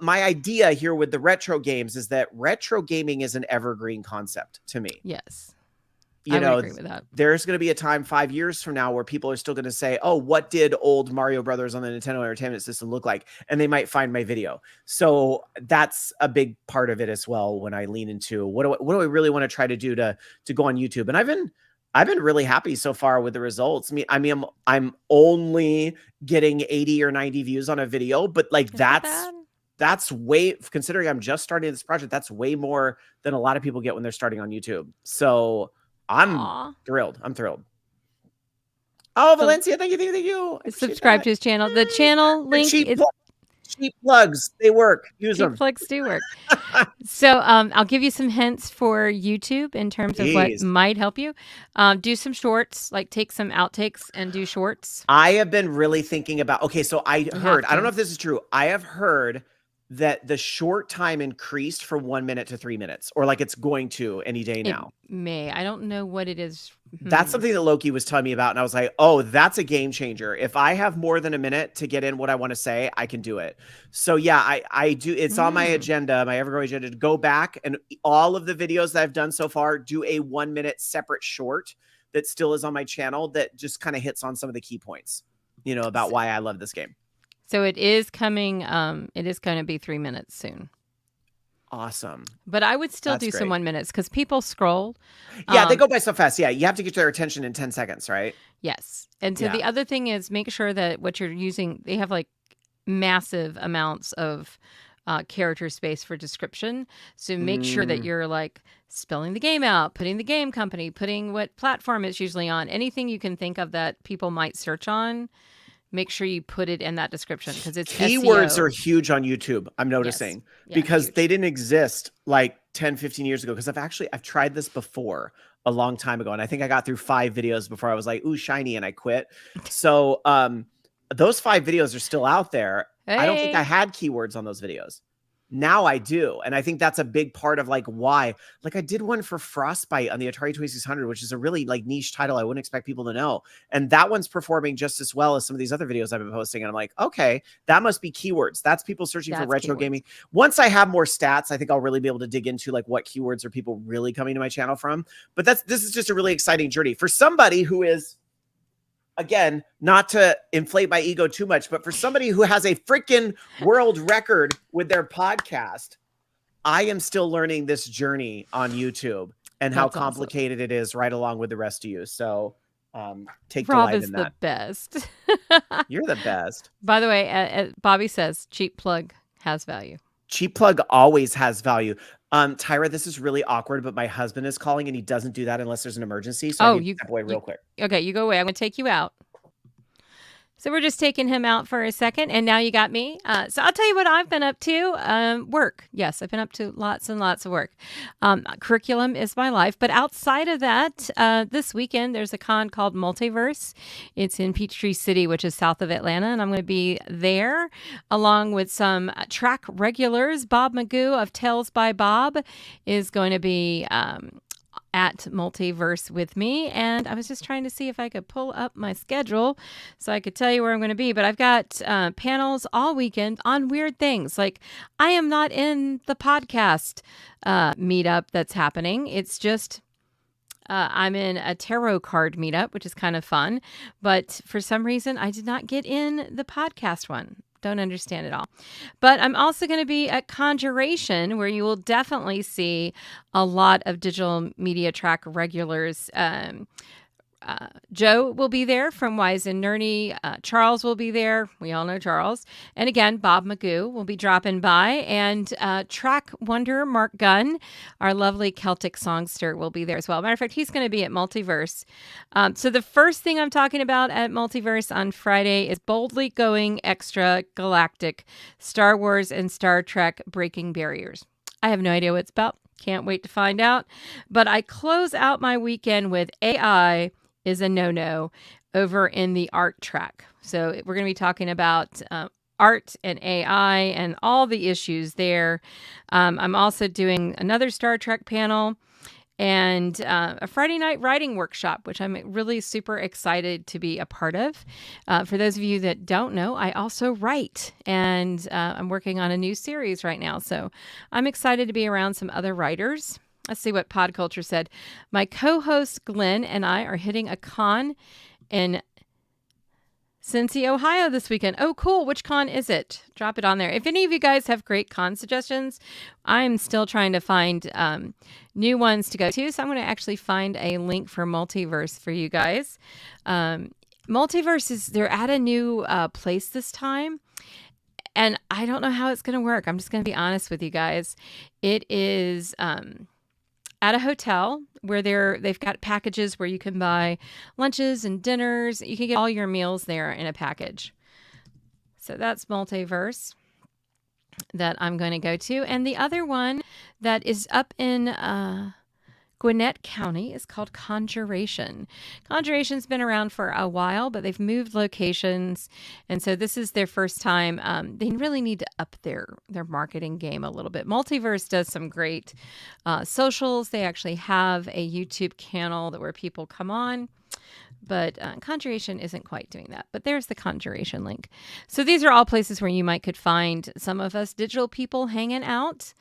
idea here with the retro games is that retro gaming is an evergreen concept to me. Yes. I would agree with that. There's going to be a time 5 years from now where people are still going to say, oh, what did old Mario Brothers on the Nintendo Entertainment System look like? And they might find my video. So that's a big part of it as well. When I lean into what do I really want to try to do to go on YouTube? And I've been really happy so far with the results. I mean, I'm only getting 80 or 90 views on a video, but like that's way, considering I'm just starting this project, that's way more than a lot of people get when they're starting on YouTube. So I'm thrilled. Oh, Valencia, thank you. Subscribe to his channel. The channel link is cheap plugs. They work. Use them. Cheap plugs do work. So I'll give you some hints for YouTube in terms of what might help you. Do some shorts, like take some outtakes and do shorts. I have been really thinking about, okay, so I don't know if this is true. I have heard that the short time increased from 1 minute to 3 minutes, or like it's going to any day now. I don't know what it is. That's something that Loki was telling me about. And I was like, oh, that's a game changer. If I have more than a minute to get in what I want to say, I can do it. So yeah, I do. It's on my agenda, my ever-growing agenda, to go back and all of the videos that I've done so far, do a 1 minute separate short that still is on my channel that just kind of hits on some of the key points, about why I love this game. So it is coming. It is going to be 3 minutes soon. Awesome. But I would still do some 1 minute because people scroll. Yeah, they go by so fast. Yeah, you have to get their attention in 10 seconds, right? Yes. And so the other thing is make sure that what you're using, they have like massive amounts of character space for description. So make sure that you're like spelling the game out, putting the game company, putting what platform it's usually on, anything you can think of that people might search on. Make sure you put it in that description because it's keywords SEO. Are huge on YouTube. I'm noticing because they didn't exist like 10, 15 years ago. Because I've tried this before a long time ago. And I think I got through 5 videos before I was like, ooh, shiny. And I quit. So those 5 videos are still out there. Hey. I don't think I had keywords on those videos. Now I do. And I think that's a big part of like why, like I did one for Frostbite on the Atari 2600, which is a really like niche title. I wouldn't expect people to know. And that one's performing just as well as some of these other videos I've been posting. And I'm like, okay, that must be keywords. That's people searching for retro gaming. Once I have more stats, I think I'll really be able to dig into like what keywords are people really coming to my channel from. But this is just a really exciting journey for somebody who is, again, not to inflate my ego too much, but for somebody who has a freaking world record with their podcast, I am still learning this journey on YouTube and how complicated it is right along with the rest of you. So take delight in that. Rob is the best. You're the best. By the way, Bobby says cheap plug has value. Cheap plug always has value. Tyra, this is really awkward, but my husband is calling and he doesn't do that unless there's an emergency. So I need to step away real quick. Okay, you go away. I'm going to take you out. So we're just taking him out for a second, and now you got me. So I'll tell you what I've been up to. Work. Yes, I've been up to lots and lots of work. Curriculum is my life. But outside of that, this weekend, there's a con called Multiverse. It's in Peachtree City, which is south of Atlanta, and I'm going to be there along with some track regulars. Bob Magoo of Tales by Bob is going to be at Multiverse with me, and I was just trying to see if I could pull up my schedule so I could tell you where I'm going to be. But I've got panels all weekend on weird things. Like, I am not in the podcast meetup that's happening. It's just I'm in a tarot card meetup, which is kind of fun. But for some reason, I did not get in the podcast one. Don't understand it all. But I'm also going to be at Conjuration, where you will definitely see a lot of digital media track regulars. Joe will be there from Wise and Nerdy. Charles will be there. We all know Charles. And again, Bob Magoo will be dropping by. And track wonder Mark Gunn, our lovely Celtic songster, will be there as well. Matter of fact, he's going to be at Multiverse. So the first thing I'm talking about at Multiverse on Friday is boldly going extra galactic, Star Wars and Star Trek breaking barriers. I have no idea what it's about. Can't wait to find out. But I close out my weekend with AI is a no-no over in the art track. So we're going to be talking about art and AI and all the issues there. I'm also doing another Star Trek panel and a Friday night writing workshop, which I'm really super excited to be a part of. For those of you that don't know, I also write, and I'm working on a new series right now. So I'm excited to be around some other writers. Let's see what Pod Culture said. My co-host Glenn and I are hitting a con in Cincy, Ohio this weekend. Oh, cool. Which con is it? Drop it on there. If any of you guys have great con suggestions, I'm still trying to find new ones to go to. So I'm going to actually find a link for Multiverse for you guys. Multiverse they're at a new place this time. And I don't know how it's going to work. I'm just going to be honest with you guys. It is at a hotel where they've got packages where you can buy lunches and dinners. You can get all your meals there in a package. So that's Multiverse that I'm going to go to. And the other one that is up in Gwinnett County is called Conjuration. Conjuration's been around for a while, but they've moved locations. And so this is their first time. They really need to up their marketing game a little bit. Multiverse does some great socials. They actually have a YouTube channel where people come on. But Conjuration isn't quite doing that. But there's the Conjuration link. So these are all places where you could find some of us digital people hanging out.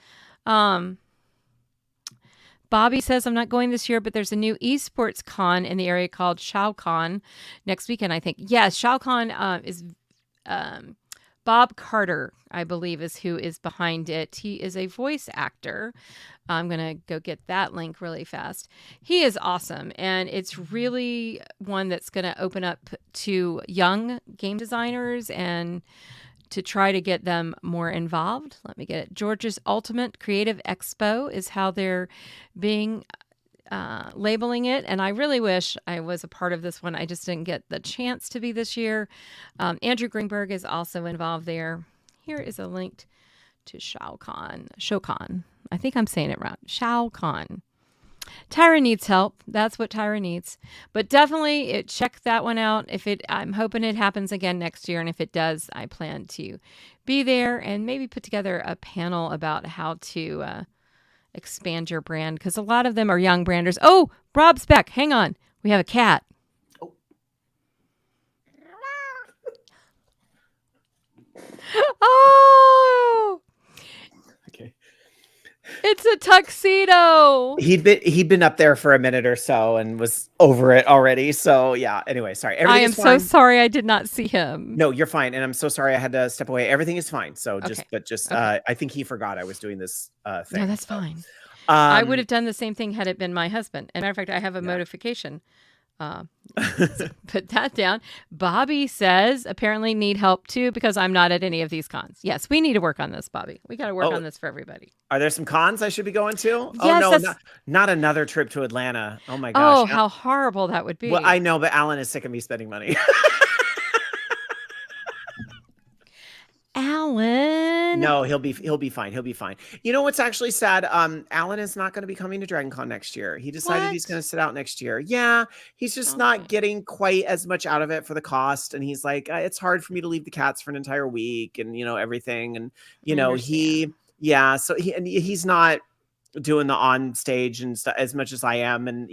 Bobby says, I'm not going this year, but there's a new esports con in the area called ShowCon next weekend, I think. Yes, ShowCon is Bob Carter, I believe, is who is behind it. He is a voice actor. I'm going to go get that link really fast. He is awesome, and it's really one that's going to open up to young game designers and to try to get them more involved. Let me get it. Georgia's Ultimate Creative Expo is how they're being labeling it. And I really wish I was a part of this one. I just didn't get the chance to be this year. Andrew Greenberg is also involved there. Here is a link to ShowCon. I think I'm saying it right. ShowCon. Tyra needs help. That's what Tyra needs. But definitely check that one out. I'm hoping it happens again next year. And if it does, I plan to be there and maybe put together a panel about how to expand your brand. Because a lot of them are young branders. Oh, Rob's back. Hang on. We have a cat. Oh. Okay. It's a tuxedo. He'd been up there for a minute or so and was over it already. So yeah. Anyway, sorry. I am so sorry I did not see him. No, you're fine, and I'm so sorry I had to step away. Everything is fine. So Okay. I think he forgot I was doing this thing. No, that's fine. I would have done the same thing had it been my husband. And matter of fact, I have a notification. Put that down. Bobby says apparently need help too because I'm not at any of these cons. Yes, we need to work on this, Bobby. We got to work on this for everybody. Are there some cons I should be going to? Yes, oh no, not another trip to Atlanta. Oh my gosh. Oh, how horrible that would be. Well, I know, but Alan is sick of me spending money. Alan. No, he'll be fine. He'll be fine. You know what's actually sad? Alan is not going to be coming to Dragon Con next year. He decided he's going to sit out next year. Yeah, he's just not getting quite as much out of it for the cost. And he's like, it's hard for me to leave the cats for an entire week, and everything. And so he's not doing the on stage and stuff as much as I am. And,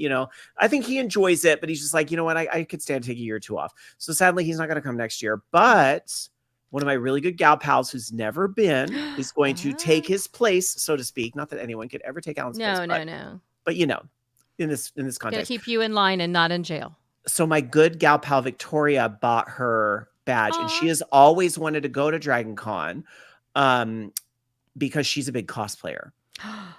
I think he enjoys it, but he's just like, you know what? I could stand to take a year or two off. So sadly, he's not going to come next year. But one of my really good gal pals who's never been is going to take his place, so to speak. Not that anyone could ever take Alan's place. No. But in this context. Gotta keep you in line and not in jail. So my good gal pal Victoria bought her badge, and she has always wanted to go to Dragon Con because she's a big cosplayer.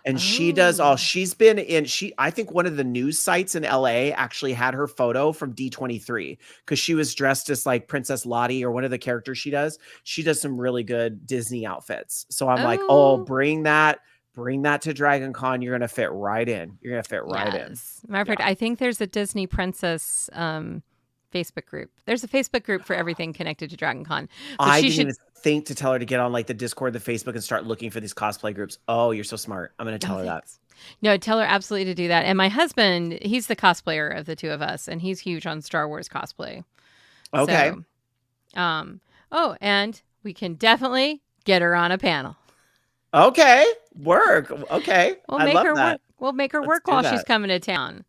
And she does she's been in, I think one of the news sites in LA actually had her photo from D23 because she was dressed as like Princess Lottie or one of the characters she does. She does some really good Disney outfits. So I'm like, bring that to Dragon Con. You're going to fit right in. You're going to fit right in. Matter of fact, I think there's a Disney Princess Facebook group. There's a Facebook group for everything connected to Dragon Con. I didn't even think to tell her to get on like the Discord, the Facebook, and start looking for these cosplay groups. Oh, you're so smart. I'm going to tell her that. No, tell her absolutely to do that. And my husband, he's the cosplayer of the two of us, and he's huge on Star Wars cosplay. Okay. So, and we can definitely get her on a panel. Okay. Work. Okay. I love that. We'll make her work while she's coming to town.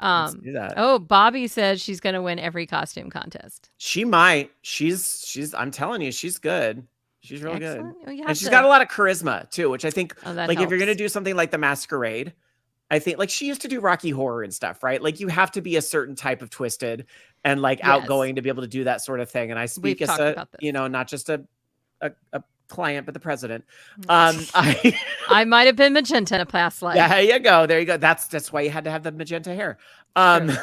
Let's do that. Bobby says she's going to win every costume contest. She might. She's I'm telling you, she's good. She's real good. Well, and she's got a lot of charisma too, which I think like helps. If you're going to do something like the Masquerade, I think like she used to do Rocky Horror and stuff, right? Like you have to be a certain type of twisted and like outgoing to be able to do that sort of thing. And I speak as a, not just a client, but the president. I might have been magenta in a past life. Yeah, there you go. That's why you had to have the magenta hair. But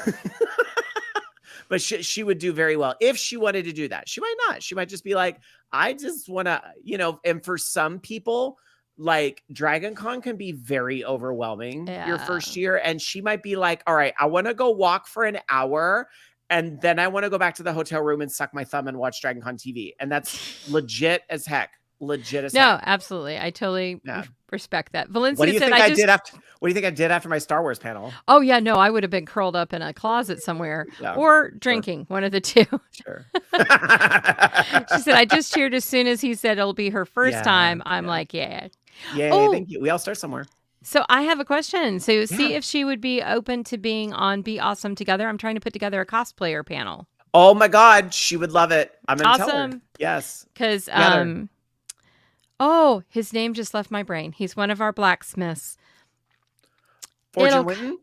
she would do very well if she wanted to do that. She might not. She might just be like, I just want to, and for some people, like Dragon Con can be very overwhelming your first year. And she might be like, all right, I want to go walk for an hour. And then I want to go back to the hotel room and suck my thumb and watch Dragon Con TV. And that's legit as heck. No, absolutely. I totally respect that. Valencia what do you said, think I did after? What do you think I did after my Star Wars panel? Oh yeah, no, I would have been curled up in a closet somewhere or drinking, one of the two. Sure. She said, I just cheered as soon as he said it'll be her first time. I'm like, yeah. Thank you. We all start somewhere. So I have a question. So see if she would be open to being on Be Awesome Together. I'm trying to put together a cosplayer panel. Oh my God, she would love it. I'm gonna tell her. Yes. Because his name just left my brain. He's one of our blacksmiths. Forging Whiten?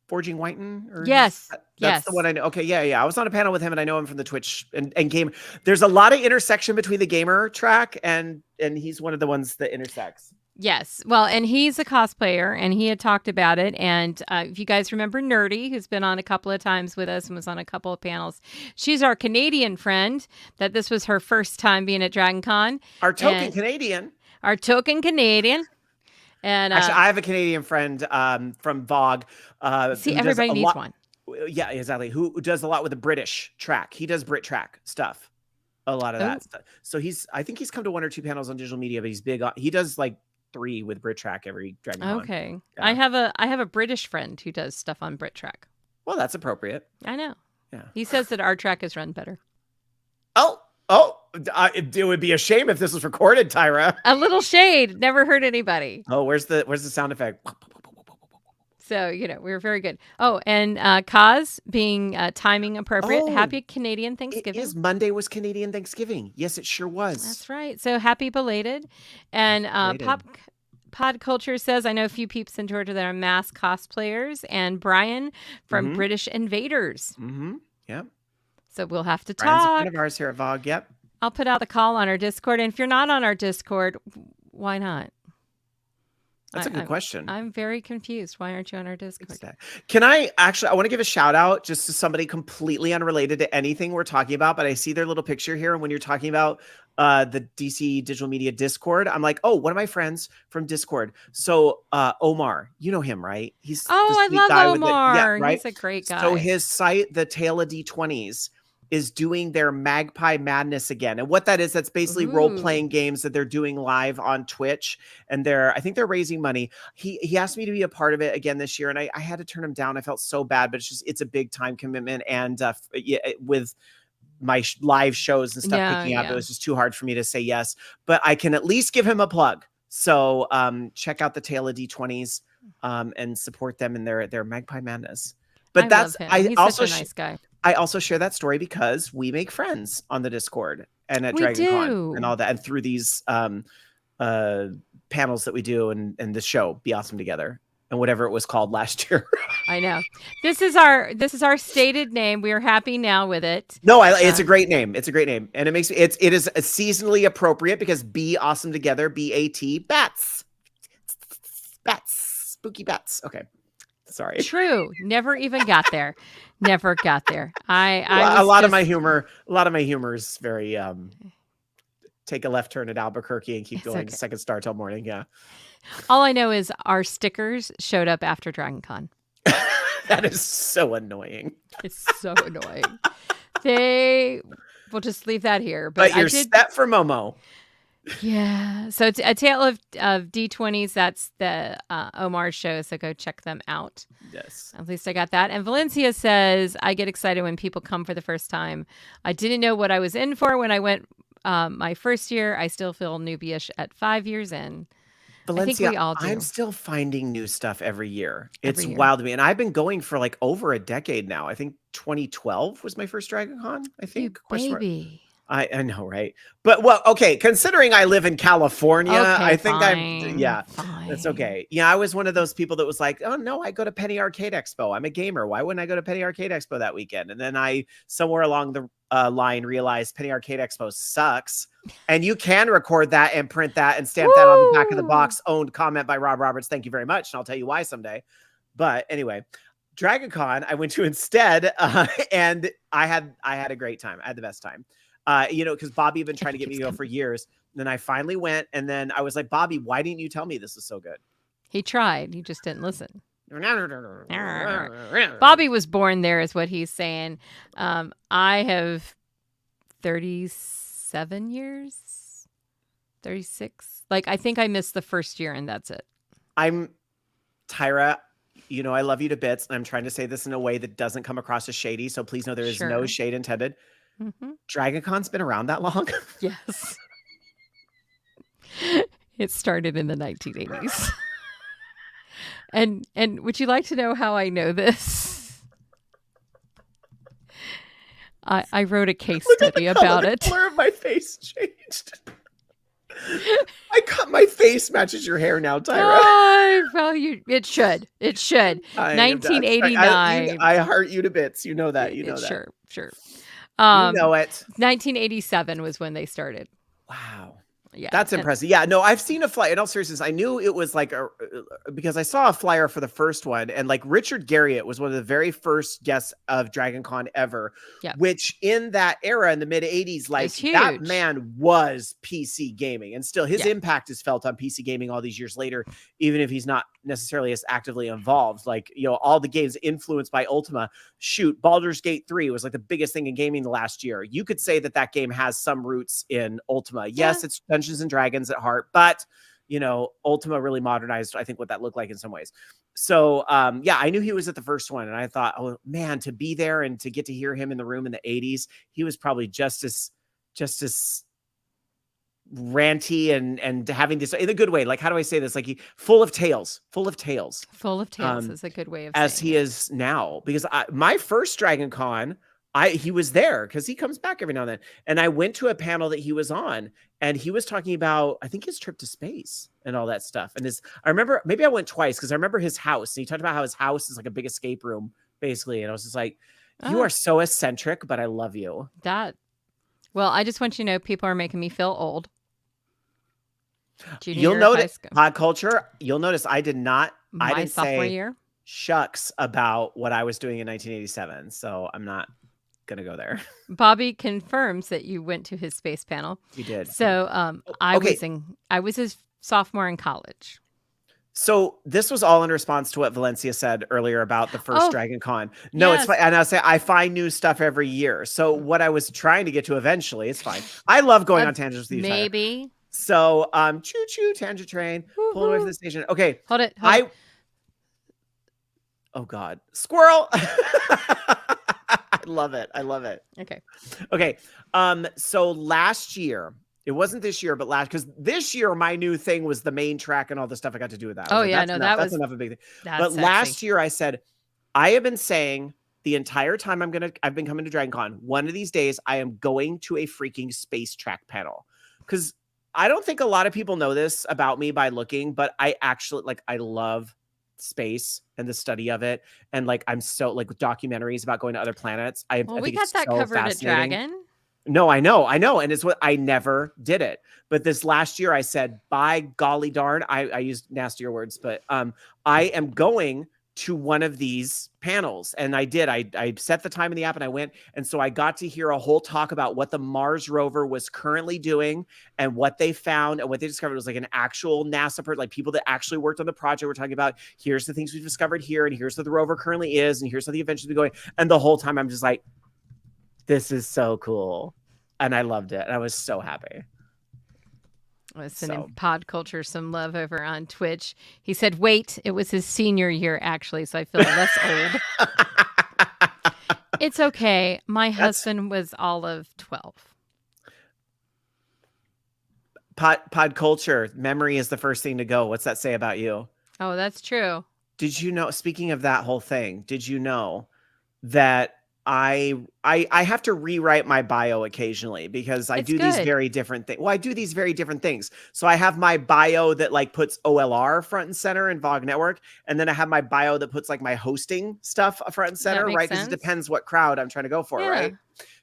Forging Whiten? Yes. That's the one I know. Okay, yeah. I was on a panel with him and I know him from the Twitch and game. There's a lot of intersection between the gamer track and he's one of the ones that intersects. Yes. Well, and he's a cosplayer and he had talked about it. And if you guys remember Nerdy, who's been on a couple of times with us and was on a couple of panels, she's our Canadian friend that this was her first time being at Dragon Con. Our token Canadian. And actually, I have a Canadian friend from VOG. Everybody needs one. Yeah, exactly. Who does a lot with the British track. He does Brit track stuff. A lot of that stuff. So I think he's come to one or two panels on digital media, but he's big. He does like 3 with Brit track every Dragon Con. Okay. Yeah. I have a British friend who does stuff on Brit track. Well, that's appropriate. I know. Yeah. He says that our track is run better. It would be a shame if this was recorded, Tyra. A little shade. Never hurt anybody. Oh, where's the sound effect? So, we're very good. Oh, and Kaz being timing appropriate. Happy Canadian Thanksgiving. Monday was Canadian Thanksgiving. Yes, it sure was. That's right. So happy belated. And Pod Culture says, I know a few peeps in Georgia that are mass cosplayers. And Brian from British Invaders. Mm-hmm. Yep. So we'll have to Brian's talk. a friend of ours here at VOG. Yep. I'll put out the call on our Discord. And if you're not on our Discord, why not? That's a good question. I'm very confused. Why aren't you on our Discord? Can I want to give a shout out just to somebody completely unrelated to anything we're talking about, but I see their little picture here. And when you're talking about the DC Digital Media Discord, I'm like, one of my friends from Discord. So Omar, you know him, right? He's I love Omar. Right? He's a great guy. So his site, the Tale of D20s, is doing their Magpie Madness again. And what that is, that's basically role-playing games that they're doing live on Twitch. And I think they're raising money. He asked me to be a part of it again this year, and I had to turn him down. I felt so bad, but it's a big time commitment. And with my live shows and stuff picking up, it was just too hard for me to say yes. But I can at least give him a plug. So check out the Tale of D20s and support them in their Magpie Madness. But he's such a nice guy. I also share that story because we make friends on the Discord and at DragonCon and all that, and through these panels that we do and the show Be Awesome Together and whatever it was called last year. I know. This is our stated name. We are happy now with it. No, it's a great name. It's a great name, and it is seasonally appropriate because Be Awesome Together, BAT, bats, spooky bats. Okay. Sorry. True. Never even got there. Never got there. A lot of my humor is very take a left turn at Albuquerque and keep going to Second Star till morning. Yeah. All I know is our stickers showed up after DragonCon. That is so annoying. It's so annoying. We'll just leave that here. But you're set for Momo. Yeah. So it's a Tale of D20s. That's the Omar show. So go check them out. Yes. At least I got that. And Valencia says, I get excited when people come for the first time. I didn't know what I was in for when I went my first year. I still feel newbie-ish at 5 years in. Valencia, I think we all do. I'm still finding new stuff every year. It's wild to me. And I've been going for like over a decade now. I think 2012 was my first DragonCon, I think. Baby. I know, right? But okay, considering I live in California, I think that's okay. Yeah, I was one of those people that was like, oh no, I go to Penny Arcade Expo. I'm a gamer. Why wouldn't I go to Penny Arcade Expo that weekend? And then I, somewhere along the line, realized Penny Arcade Expo sucks. And you can record that and print that and stamp that on the back of the box. Owned comment by Rob Roberts. Thank you very much. And I'll tell you why someday. But anyway, DragonCon I went to instead, and I had a great time. I had the best time. Because Bobby had been trying to get me to go for years. And then I finally went, and then I was like, Bobby, why didn't you tell me this is so good? He tried. You just didn't listen. Bobby was born there is what he's saying. I have 37 years, 36. Like, I think I missed the first year, and that's it. I'm Tyra. I love you to bits. And I'm trying to say this in a way that doesn't come across as shady. So please know there is no shade intended. Mm-hmm. DragonCon's been around that long? Yes. It started in the 1980s. And would you like to know how I know this? I wrote a case study about it. The color of my face changed. My face matches your hair now, Tyra. Well, it should. It should. 1989. I heart you to bits. You know that. You know that. Sure. You know it. 1987 was when they started. Wow. Yeah. That's impressive. Yeah, no, I've seen a flyer. In all seriousness, I knew it was like because I saw a flyer for the first one, and like Richard Garriott was one of the very first guests of DragonCon ever, which in that era in the mid 80s, like that man was PC gaming, and still his impact is felt on PC gaming all these years later, even if he's not necessarily as actively involved. Like, all the games influenced by Ultima. Shoot, Baldur's Gate 3 was like the biggest thing in gaming the last year. You could say that game has some roots in Ultima. Yes, it's Dungeons and Dragons at heart, but Ultima really modernized, I think, what that looked like in some ways. So I knew he was at the first one, and I thought, oh man, to be there and to get to hear him in the room in the 80s, he was probably just as ranty and having this in a good way. Like, how do I say this? Like, full of tales is a good way of as he is now, because my first DragonCon, he was there because he comes back every now and then. And I went to a panel that he was on, and he was talking about, I think, his trip to space and all that stuff. And I remember, maybe I went twice because I remember his house, and he talked about how his house is like a big escape room, basically. And I was just like, you are so eccentric, but I love you. Well, I just want you to know, people are making me feel old. You'll notice pod culture. You'll notice I didn't sophomore year shucks about what I was doing in 1987. So I'm not going to go there. Bobby confirms that you went to his space panel. You did. So I was his sophomore in college. So this was all in response to what Valencia said earlier about the first Oh, Dragon Con. No, it's yes. fine. And I say I find new stuff every year. So what I was trying to get to eventually, it's fine. I love going on tangents with you, Tyra. Maybe. So choo choo tangent train, pulling away from the station. Okay. Hold it. Hold it. Oh God. Squirrel. I love it. I love it. Okay. Okay. So last year, it wasn't this year, but last, because this year my new thing was the main track and all the stuff I got to do with that. Oh like, yeah, that's no, enough. that That's was enough of a big thing. that's But sexy. last year I said, I have been saying the entire time I've been coming to Dragon Con, one of these days I am going to a freaking space track panel. Because I don't think a lot of people know this about me by looking, but I actually like, I love space and the study of it. And like, I'm so like documentaries about going to other planets. I Well, think we got it's that so covered at fascinating. Dragon. No, I know. And it's what I never did it. But this last year I said, by golly darn, I used nastier words, but I am going to one of these panels. And I did. I set the time in the app and I went. And so I got to hear a whole talk about what the Mars rover was currently doing and what they found and what they discovered. It was like an actual NASA person, like people that actually worked on the project. We're talking about, here's the things we've discovered here, and here's what the rover currently is, and here's how the inventions be going. And the whole time I'm just like, this is so cool. And I loved it. And I was so happy. Sending Pod Culture some love over on Twitch. He said, wait, it was his senior year, actually, so I feel less old. It's okay. My husband was all of 12. Pod Culture, memory is the first thing to go. What's that say about you? Oh, that's true. Did you know, speaking of that whole thing, did you know that I have to rewrite my bio occasionally because I do these very different things. Well, I do these very different things. So I have my bio that like puts OLR front and center in VOG Network. And then I have my bio that puts like my hosting stuff front and center, right? Because it depends what crowd I'm trying to go for, right?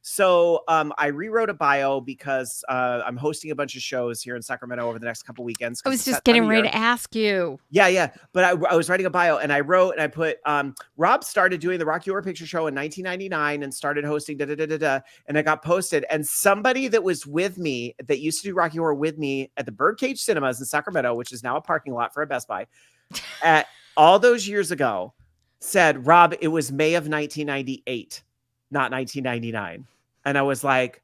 So I rewrote a bio because I'm hosting a bunch of shows here in Sacramento over the next couple weekends. I was just getting ready to ask you. Yeah. But I was writing a bio and I wrote and I put, Rob started doing the Rocky Horror Picture Show in 1999 and started hosting and it got posted. And somebody that was with me that used to do Rocky Horror with me at the Birdcage Cinemas in Sacramento, which is now a parking lot for a Best Buy, at all those years ago, said, Rob, it was May of 1998, not 1999. And I was like,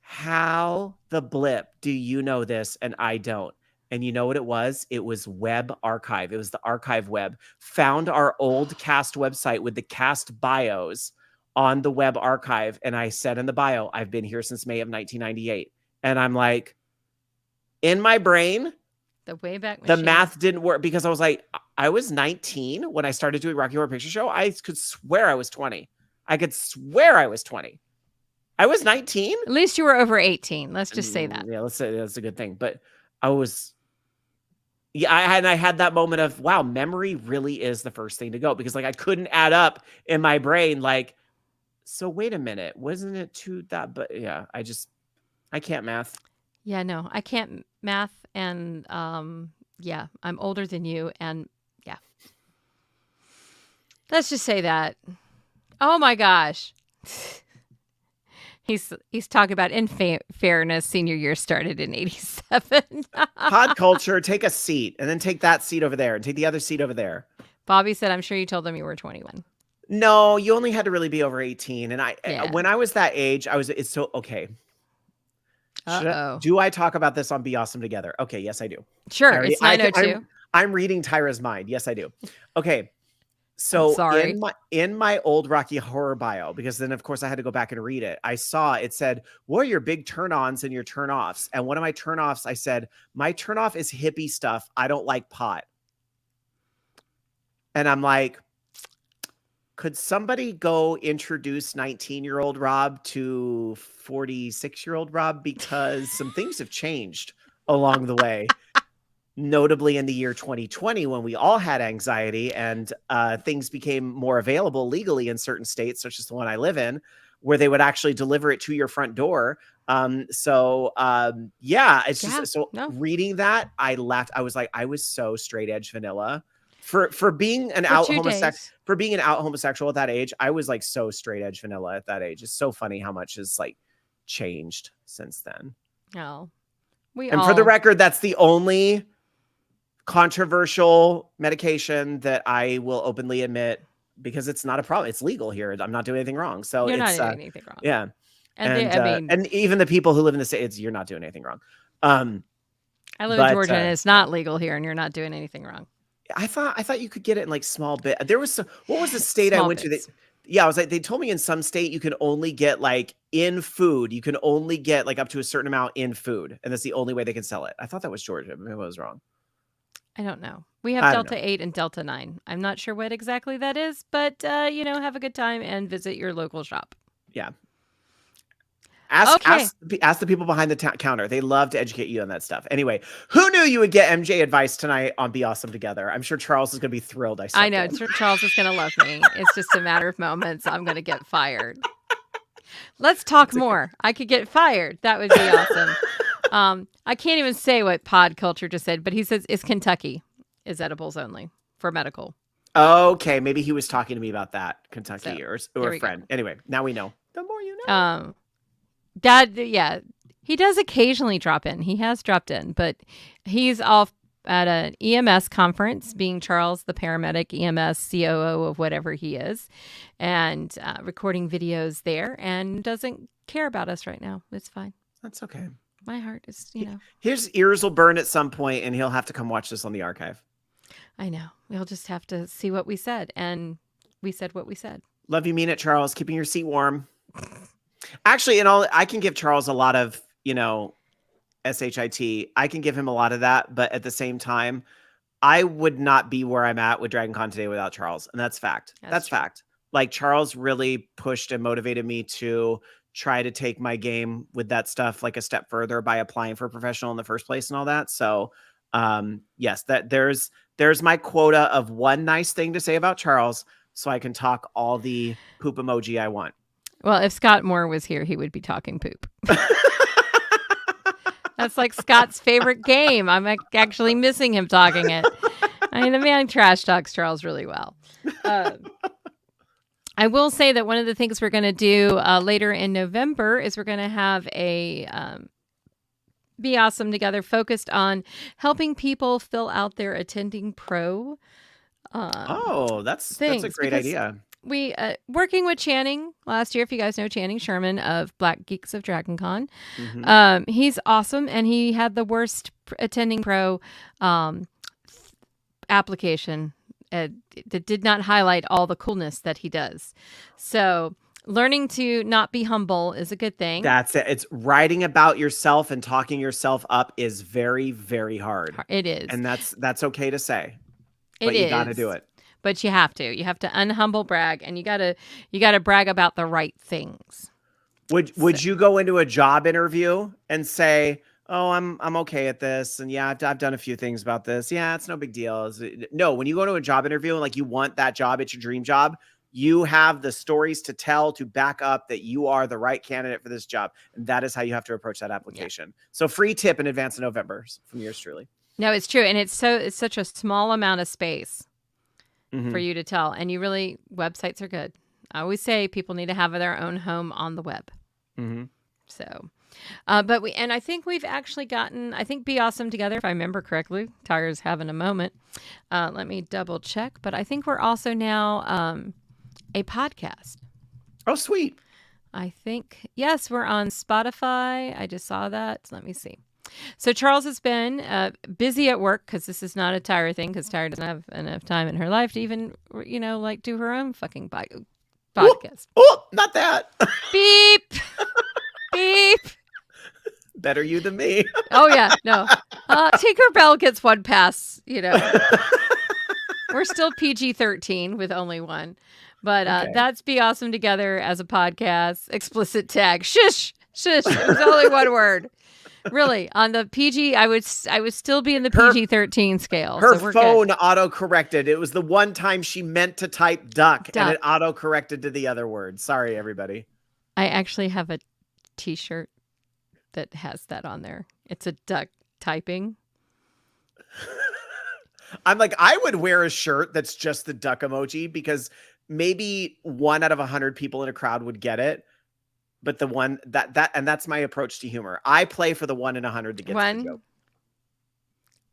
how the blip do you know this and I don't? And you know what it was? It was Web Archive. It was the archive web. Found our old cast website with the cast bios on the Web Archive. And I said in the bio, I've been here since May of 1998. And I'm like, in my brain, the Wayback Machine. The math didn't work because I was like, I was 19 when I started doing Rocky Horror Picture Show. I could swear I was 20. I could swear I was 20. I was 19. At least you were over 18. Let's just say that. Yeah, let's say that's a good thing. But I was, I had that moment of, wow, memory really is the first thing to go because like I couldn't add up in my brain. Like, so wait a minute, wasn't it to that? But yeah, I can't math. Yeah, no, I can't math. And yeah, I'm older than you. And yeah, let's just say that. Oh my gosh. He's talking about, in fairness, senior year started in 87. Pod Culture, take a seat and then take that seat over there and take the other seat over there. Bobby said, I'm sure you told them you were 21. No, you only had to really be over 18. And when I was that age, it's so, okay. Do I talk about this on Be Awesome Together? Okay, yes, I do. Sure, it's 9:02. I'm reading Tyra's mind. Yes, I do. Okay. So in my old Rocky Horror bio, because then of course I had to go back and read it. I saw it said, what are your big turn-ons and your turn-offs? And one of my turn-offs, I said, my turn-off is hippie stuff. I don't like pot. And I'm like, could somebody go introduce 19-year-old Rob to 46-year-old Rob? Because some things have changed along the way. Notably in the year 2020, when we all had anxiety and things became more available legally in certain states, such as the one I live in, where they would actually deliver it to your front door. It's just reading that, I laughed. I was like, I was so straight edge vanilla for being an out homosexual at that age. I was like so straight edge vanilla at that age. It's so funny how much has like changed since then. Oh, for the record, that's the only controversial medication that I will openly admit because it's not a problem. It's legal here. I'm not doing anything wrong. So You're not it's doing anything wrong. yeah. And And and even the people who live in the States, you're not doing anything wrong. I live but, in Georgia and it's not legal here, and you're not doing anything wrong. I thought you could get it in like small bit. There was what was the state I went to? I was like, they told me in some state you can only get like in food. You can only get like up to a certain amount in food, and that's the only way they can sell it. I thought that was Georgia. Maybe I was wrong. I don't know. We have Delta 8 and Delta 9. I'm not sure what exactly that is, but have a good time and visit your local shop. Yeah. Ask the people behind the counter. They love to educate you on that stuff. Anyway, who knew you would get MJ advice tonight on Be Awesome Together? I'm sure Charles is going to be thrilled. I know. Charles is going to love me. It's just a matter of moments. I'm going to get fired. Let's talk more. I could get fired. That would be awesome. I can't even say what Pod Culture just said, but he says it's Kentucky is edibles only for medical. Okay, maybe he was talking to me about that, Kentucky or a friend. Go. Anyway, now we know. The more you know. Dad, yeah, he does occasionally drop in. He has dropped in, but he's off at an EMS conference, being Charles, the paramedic, EMS COO of whatever he is, and recording videos there, and doesn't care about us right now. It's fine. That's okay. My heart is, His ears will burn at some point, and he'll have to come watch this on the archive. I know. We'll just have to see what we said, and we said what we said. Love you, mean it, Charles. Keeping your seat warm. Actually, I can give Charles a lot of, SHIT. I can give him a lot of that, but at the same time, I would not be where I'm at with Dragon Con today without Charles, and that's fact. That's fact. Like, Charles really pushed and motivated me to try to take my game with that stuff like a step further by applying for a professional in the first place and all that. So, yes, that there's my quota of one nice thing to say about Charles, so I can talk all the poop emoji I want. Well, if Scott Moore was here, he would be talking poop. That's like Scott's favorite game. I'm actually missing him talking it. I mean, the man trash talks Charles really well. I will say that one of the things we're going to do later in November is we're going to have a Be Awesome Together focused on helping people fill out their attending pro. That's a great idea. We working with Channing last year, if you guys know Channing Sherman of Black Geeks of Dragon Con. Mm-hmm. He's awesome, and he had the worst attending pro application that did not highlight all the coolness that he does. So learning to not be humble is a good thing. That's it. It's writing about yourself and talking yourself up is very, very hard. It is. And that's okay to say. But you got to do it. But you have to unhumble brag, and you gotta brag about the right things. Would you go into a job interview and say, "Oh, I'm okay at this, and yeah, I've done a few things about this. Yeah, it's no big deal." No, when you go to a job interview and like you want that job, it's your dream job. You have the stories to tell to back up that you are the right candidate for this job, and that is how you have to approach that application. Yeah. So, free tip in advance of November from yours truly. No, it's true, and it's such a small amount of space. Mm-hmm. For you to tell. And websites are good. I always say people need to have their own home on the web. Mm-hmm. So, I think we've actually gotten, Be Awesome Together, if I remember correctly. Tyra's having a moment. Let me double check. But I think we're also now a podcast. Oh, sweet. I think, yes, we're on Spotify. I just saw that. Let me see. So Charles has been busy at work, because this is not a Tyra thing, because Tyra doesn't have enough time in her life to even, do her own fucking podcast. Oh, not that. Beep. Beep. Better you than me. Oh, yeah. No. Tinkerbell gets one pass, We're still PG-13 with only one. But okay. That's Be Awesome Together as a podcast. Explicit tag. Shush. Shush. It was only one word. Really, on the PG, I would still be in the PG-13 scale. Her phone auto-corrected. It was the one time she meant to type duck. And it auto-corrected to the other word. Sorry, everybody. I actually have a T-shirt that has that on there. It's a duck typing. I'm like, I would wear a shirt that's just the duck emoji, because maybe 1 out of 100 people in a crowd would get it. But the one and that's my approach to humor. I play for the 1 in 100 to get the joke.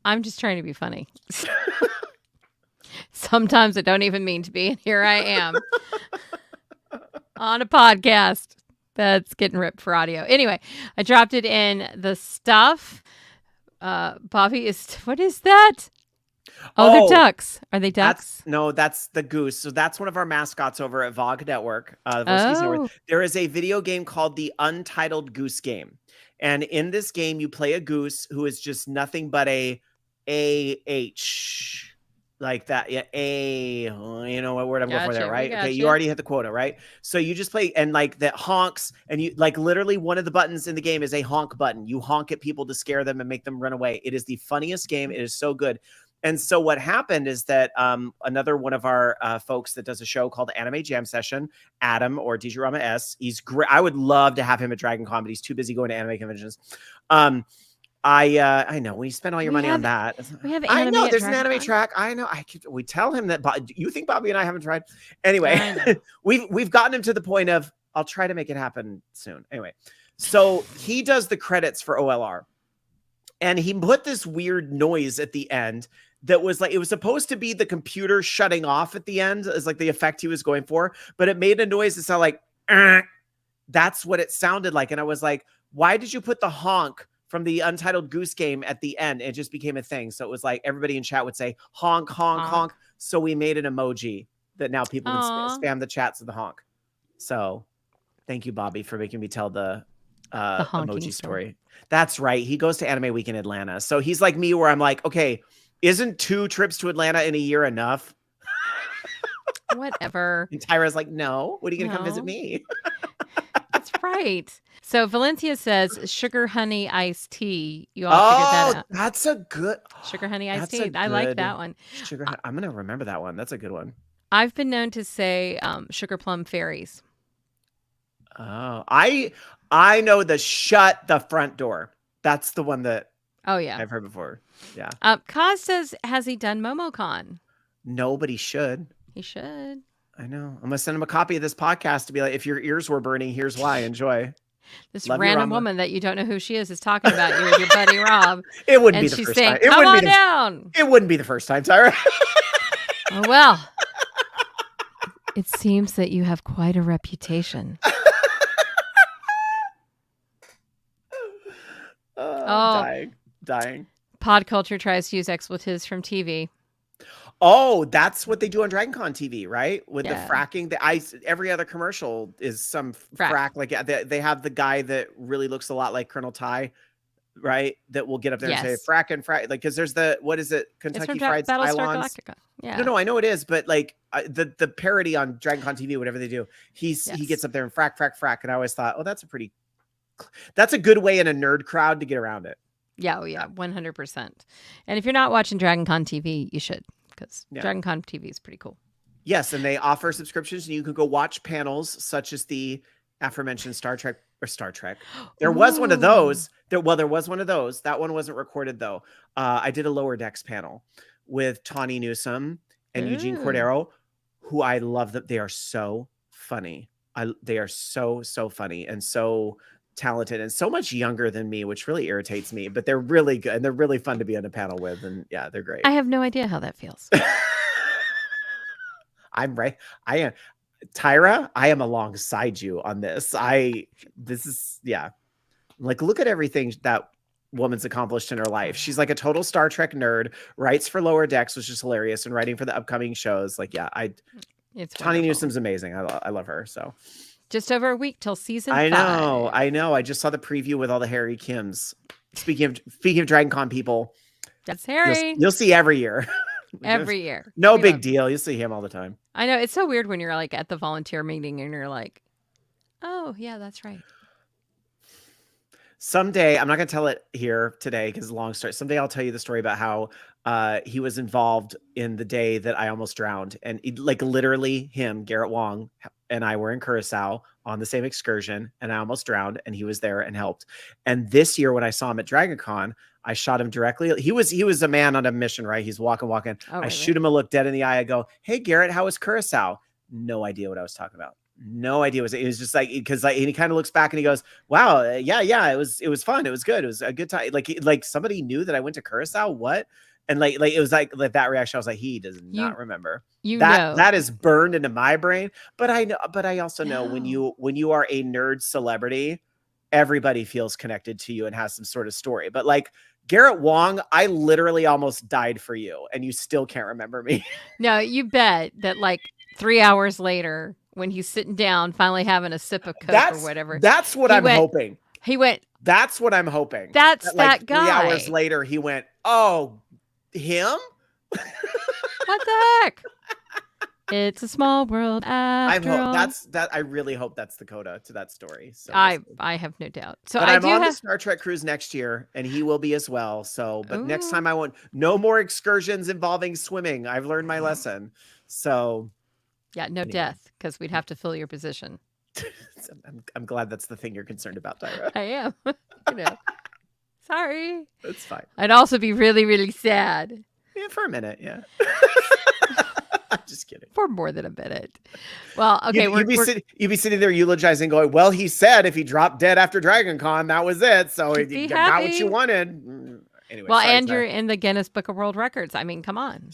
I'm just trying to be funny. Sometimes I don't even mean to be, and here I am on a podcast that's getting ripped for audio. Anyway, I dropped it in the stuff. Bobby what is that? Oh, they're ducks. Are they ducks? That's the goose. So that's one of our mascots over at VOG Network. Network. There is a video game called the Untitled Goose Game. And in this game, you play a goose who is just nothing but a H, like that. Yeah, you know what word I'm going for there, right? Okay, you already hit the quota, right? So you just play, and like that honks, and you like literally one of the buttons in the game is a honk button. You honk at people to scare them and make them run away. It is the funniest game. It is so good. And so what happened is that another one of our folks that does a show called Anime Jam Session, Adam, or DJ Rama S, he's great. I would love to have him at Dragon Con, but he's too busy going to anime conventions. I know when you spend all your money on that. We have I know there's an anime track. I know. We tell him that. You think Bobby and I haven't tried? Anyway, we've gotten him to the point of I'll try to make it happen soon. Anyway, so he does the credits for OLR, and he put this weird noise at the end. That was like, it was supposed to be the computer shutting off at the end as like the effect he was going for, but it made a noise that sounded like, that's what it sounded like. And I was like, why did you put the honk from the Untitled Goose Game at the end? It just became a thing. So it was like, everybody in chat would say honk, honk, honk. So we made an emoji that now people can spam the chats of the honk. So thank you, Bobby, for making me tell the emoji story. That's right. He goes to Anime Week in Atlanta. So he's like me where I'm like, okay, isn't 2 trips to Atlanta in a year enough? Whatever. And Tyra's like, no. What are you going to come visit me? That's right. So Valencia says sugar honey iced tea. You all figured that out. That's a good sugar honey iced tea. I like that one. I'm going to remember that one. That's a good one. I've been known to say sugar plum fairies. Oh, I know the shut the front door. That's the one that I've heard before. Yeah. Kaz says, has he done MomoCon? No, but he should. He should. I know. I'm going to send him a copy of this podcast to be like, if your ears were burning, here's why. Enjoy. This random woman that you don't know who she is talking about you with your buddy Rob. It wouldn't be the first time. Come on down. It wouldn't be the first time, Tyra. Oh, well. It seems that you have quite a reputation. Dying. Pod culture tries to use expletives from TV. Oh, that's what they do on Dragon Con TV, right? With the fracking. Every other commercial is some frack. Like they have the guy that really looks a lot like Colonel Ty, right? That will get up there and say frack and frack. Like, because there's what is it? Kentucky Fried Cylons. Galactica. Yeah. No, I know it is, but like the parody on Dragon Con TV, whatever they do, he gets up there and frack. And I always thought, oh, that's a good way in a nerd crowd to get around it. Yeah, 100%. And if you're not watching Dragon Con TV, you should, because Dragon Con TV is pretty cool. Yes, and they offer subscriptions, and you can go watch panels such as the aforementioned Star Trek. There was one of those. There was one of those. That one wasn't recorded, though. I did a Lower Decks panel with Tawny Newsome and Eugene Cordero, who I love. They are so funny. They are so funny and so talented and so much younger than me, which really irritates me, but they're really good and they're really fun to be on a panel with, and they're great. I have no idea how that feels. I'm right. I am Tyra. I am alongside you on this. Like, look at everything that woman's accomplished in her life. She's like a total Star Trek nerd, writes for Lower Decks, which is hilarious, and writing for the upcoming shows. Like, Tawny Newsome's amazing. I love her. So just over a week till season 5. I know. I just saw the preview with all the Harry Kims. Speaking of Dragon Con people, that's Harry. You'll see every year. Every year. No big deal. You'll see him all the time. I know. It's so weird when you're like at the volunteer meeting and you're like, oh, yeah, that's right. Someday, I'm not going to tell it here today because it's a long story. Someday I'll tell you the story about how he was involved in the day that I almost drowned. And literally him, Garrett Wong, and I were in Curacao on the same excursion, and I almost drowned, and he was there and helped. And this year when I saw him at Dragon Con, I shot him directly. He was a man on a mission, right? He's walking. Oh, I shoot him a look dead in the eye. I go, hey, Garrett, how was Curacao? No idea what I was talking about. No idea. It was just like, because like, and he kind of looks back and he goes, wow, yeah, it was fun. It was good. It was a good time. Like somebody knew that I went to Curacao. What? And like it was like that reaction. I was like, he does not remember. That is burned into my brain. But I also know when you are a nerd celebrity, everybody feels connected to you and has some sort of story. But like Garrett Wong, I literally almost died for you, and you still can't remember me. No, you bet that like 3 hours later, when he's sitting down, finally having a sip of Coke or whatever. That's what I'm hoping. He went. That's what I'm hoping. That's like that guy. 3 hours later, he went, oh, him? What the heck? It's a small world after all. I really hope that's the coda to that story. So I have no doubt. So I'm on the Star Trek cruise next year, and he will be as well. So, but next time I won't. No more excursions involving swimming. I've learned my lesson. So, yeah, no death, because we'd have to fill your position. I'm glad that's the thing you're concerned about, Tyra. I am. Sorry. That's fine. I'd also be really, really sad. Yeah, for a minute. Yeah. I'm just kidding. For more than a minute. Well, okay. You'd be sitting there eulogizing, going, well, he said if he dropped dead after Dragon Con, that was it. So you got what you wanted. Anyway. Well, and you're in the Guinness Book of World Records. I mean, come on.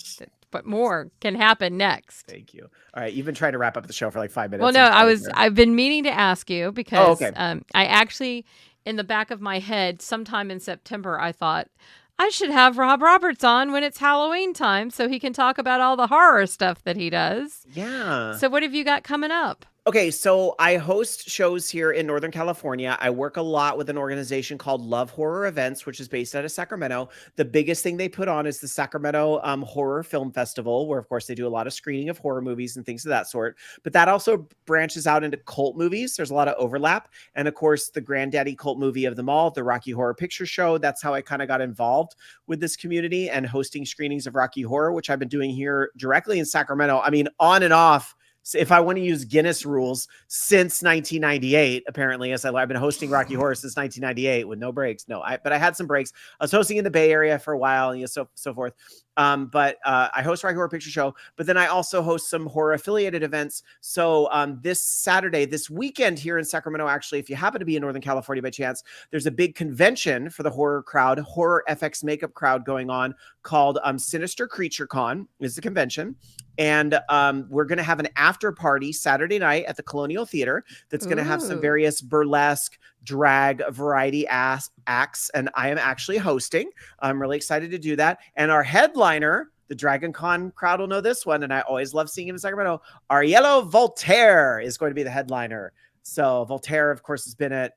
But more can happen next. Thank you. All right. You've been trying to wrap up the show for like 5 minutes. Well, no, I've been meaning to ask you because I actually, in the back of my head, sometime in September, I thought, I should have Rob Roberts on when it's Halloween time so he can talk about all the horror stuff that he does. Yeah. So what have you got coming up? Okay, so I host shows here in Northern California. I work a lot with an organization called Love Horror Events, which is based out of Sacramento. The biggest thing they put on is the Sacramento Horror Film Festival, where, of course, they do a lot of screening of horror movies and things of that sort. But that also branches out into cult movies. There's a lot of overlap. And, of course, the granddaddy cult movie of them all, the Rocky Horror Picture Show. That's how I kind of got involved with this community and hosting screenings of Rocky Horror, which I've been doing here directly in Sacramento. I mean, on and off. So if I want to use Guinness rules, since 1998, apparently, as I've been hosting Rocky Horror since 1998 with no breaks. But I had some breaks. I was hosting in the Bay Area for a while, and so forth. But I host Rocky Horror Picture Show, but then I also host some horror affiliated events. So this Saturday, this weekend here in Sacramento, actually, if you happen to be in Northern California by chance, there's a big convention for the horror crowd, horror FX makeup crowd going on called Sinister Creature Con is the convention. And we're going to have an after party Saturday night at the Colonial Theater that's going to have some various burlesque, drag, variety acts. And I am actually hosting. I'm really excited to do that. And our headliner, the Dragon Con crowd will know this one, and I always love seeing him in Sacramento, Ariello Voltaire is going to be the headliner. So Voltaire, of course, has been at...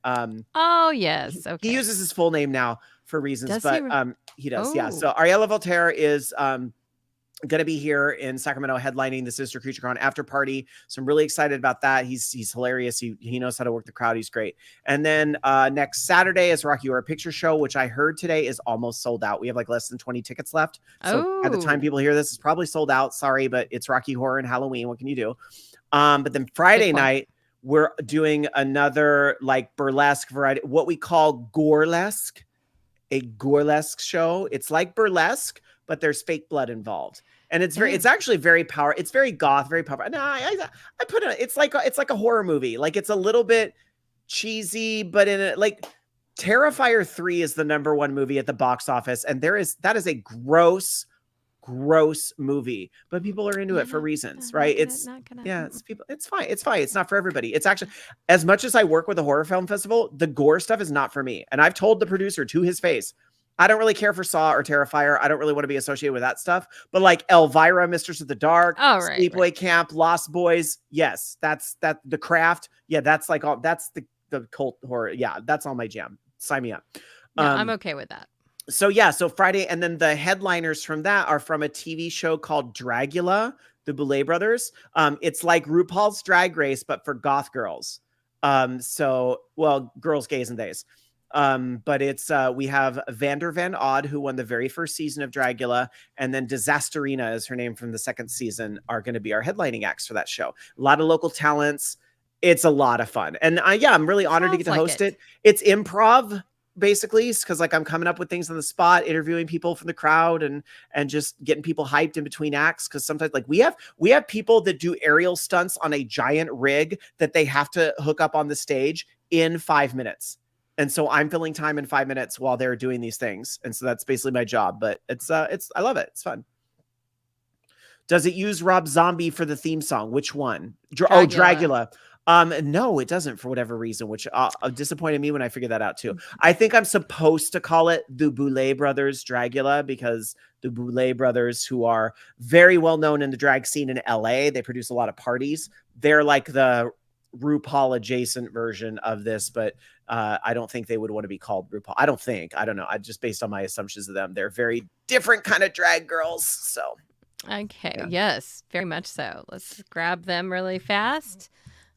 oh, yes. Okay. He uses his full name now for reasons, he does. Yeah. So Ariello Voltaire is... going to be here in Sacramento headlining the Sinister Creature Con after party. So I'm really excited about that. He's hilarious. He knows how to work the crowd. He's great. And then next Saturday is Rocky Horror Picture Show, which I heard today is almost sold out. We have like less than 20 tickets left. So at the time people hear this, it's probably sold out. Sorry, but it's Rocky Horror and Halloween. What can you do? But then Friday night, we're doing another like burlesque variety, what we call gorelesque, a gorelesque show. It's like burlesque, but there's fake blood involved. And it's actually very powerful. It's very goth, very powerful. No, I put it, it's like a horror movie. Like it's a little bit cheesy, but in like Terrifier 3 is the #1 movie at the box office. And that is a gross movie, but people are into it for reasons, right? It's fine. It's fine. It's not for everybody. It's actually, as much as I work with the horror film festival, the gore stuff is not for me. And I've told the producer to his face, I don't really care for Saw or Terrifier. I don't really want to be associated with that stuff. But like Elvira, Mistress of the Dark, Sleepaway Camp, Lost Boys. Yes, that's The Craft. Yeah, that's like all. That's the cult horror. Yeah, that's all my jam. Sign me up. Yeah, I'm okay with that. So yeah, so Friday, and then the headliners from that are from a TV show called Dragula, the Boulet brothers. It's like RuPaul's Drag Race, but for goth girls. Girls, gays, and theys. But it's we have Vander Van Odd, who won the very first season of Dragula, and then Disasterina is her name from the second season, are going to be our headlining acts for that show. A lot of local talents. It's a lot of fun. And I'm really honored to get to host it. It's improv, basically, because like I'm coming up with things on the spot, interviewing people from the crowd, and just getting people hyped in between acts. Because sometimes like we have people that do aerial stunts on a giant rig that they have to hook up on the stage in 5 minutes. And so I'm filling time in 5 minutes while they're doing these things. And so that's basically my job, but it's I love it. It's fun. Does it use Rob Zombie for the theme song? Which one? Dragula. No, it doesn't for whatever reason, which disappointed me when I figured that out too. I think I'm supposed to call it the Boulet Brothers Dragula because the Boulet Brothers, who are very well known in the drag scene in LA, they produce a lot of parties. They're like the RuPaul adjacent version of this, but I don't think they would want to be called RuPaul. I don't know. I just based on my assumptions of them. They're very different kind of drag girls. So. Okay. Yeah. Yes, very much so. Let's grab them really fast.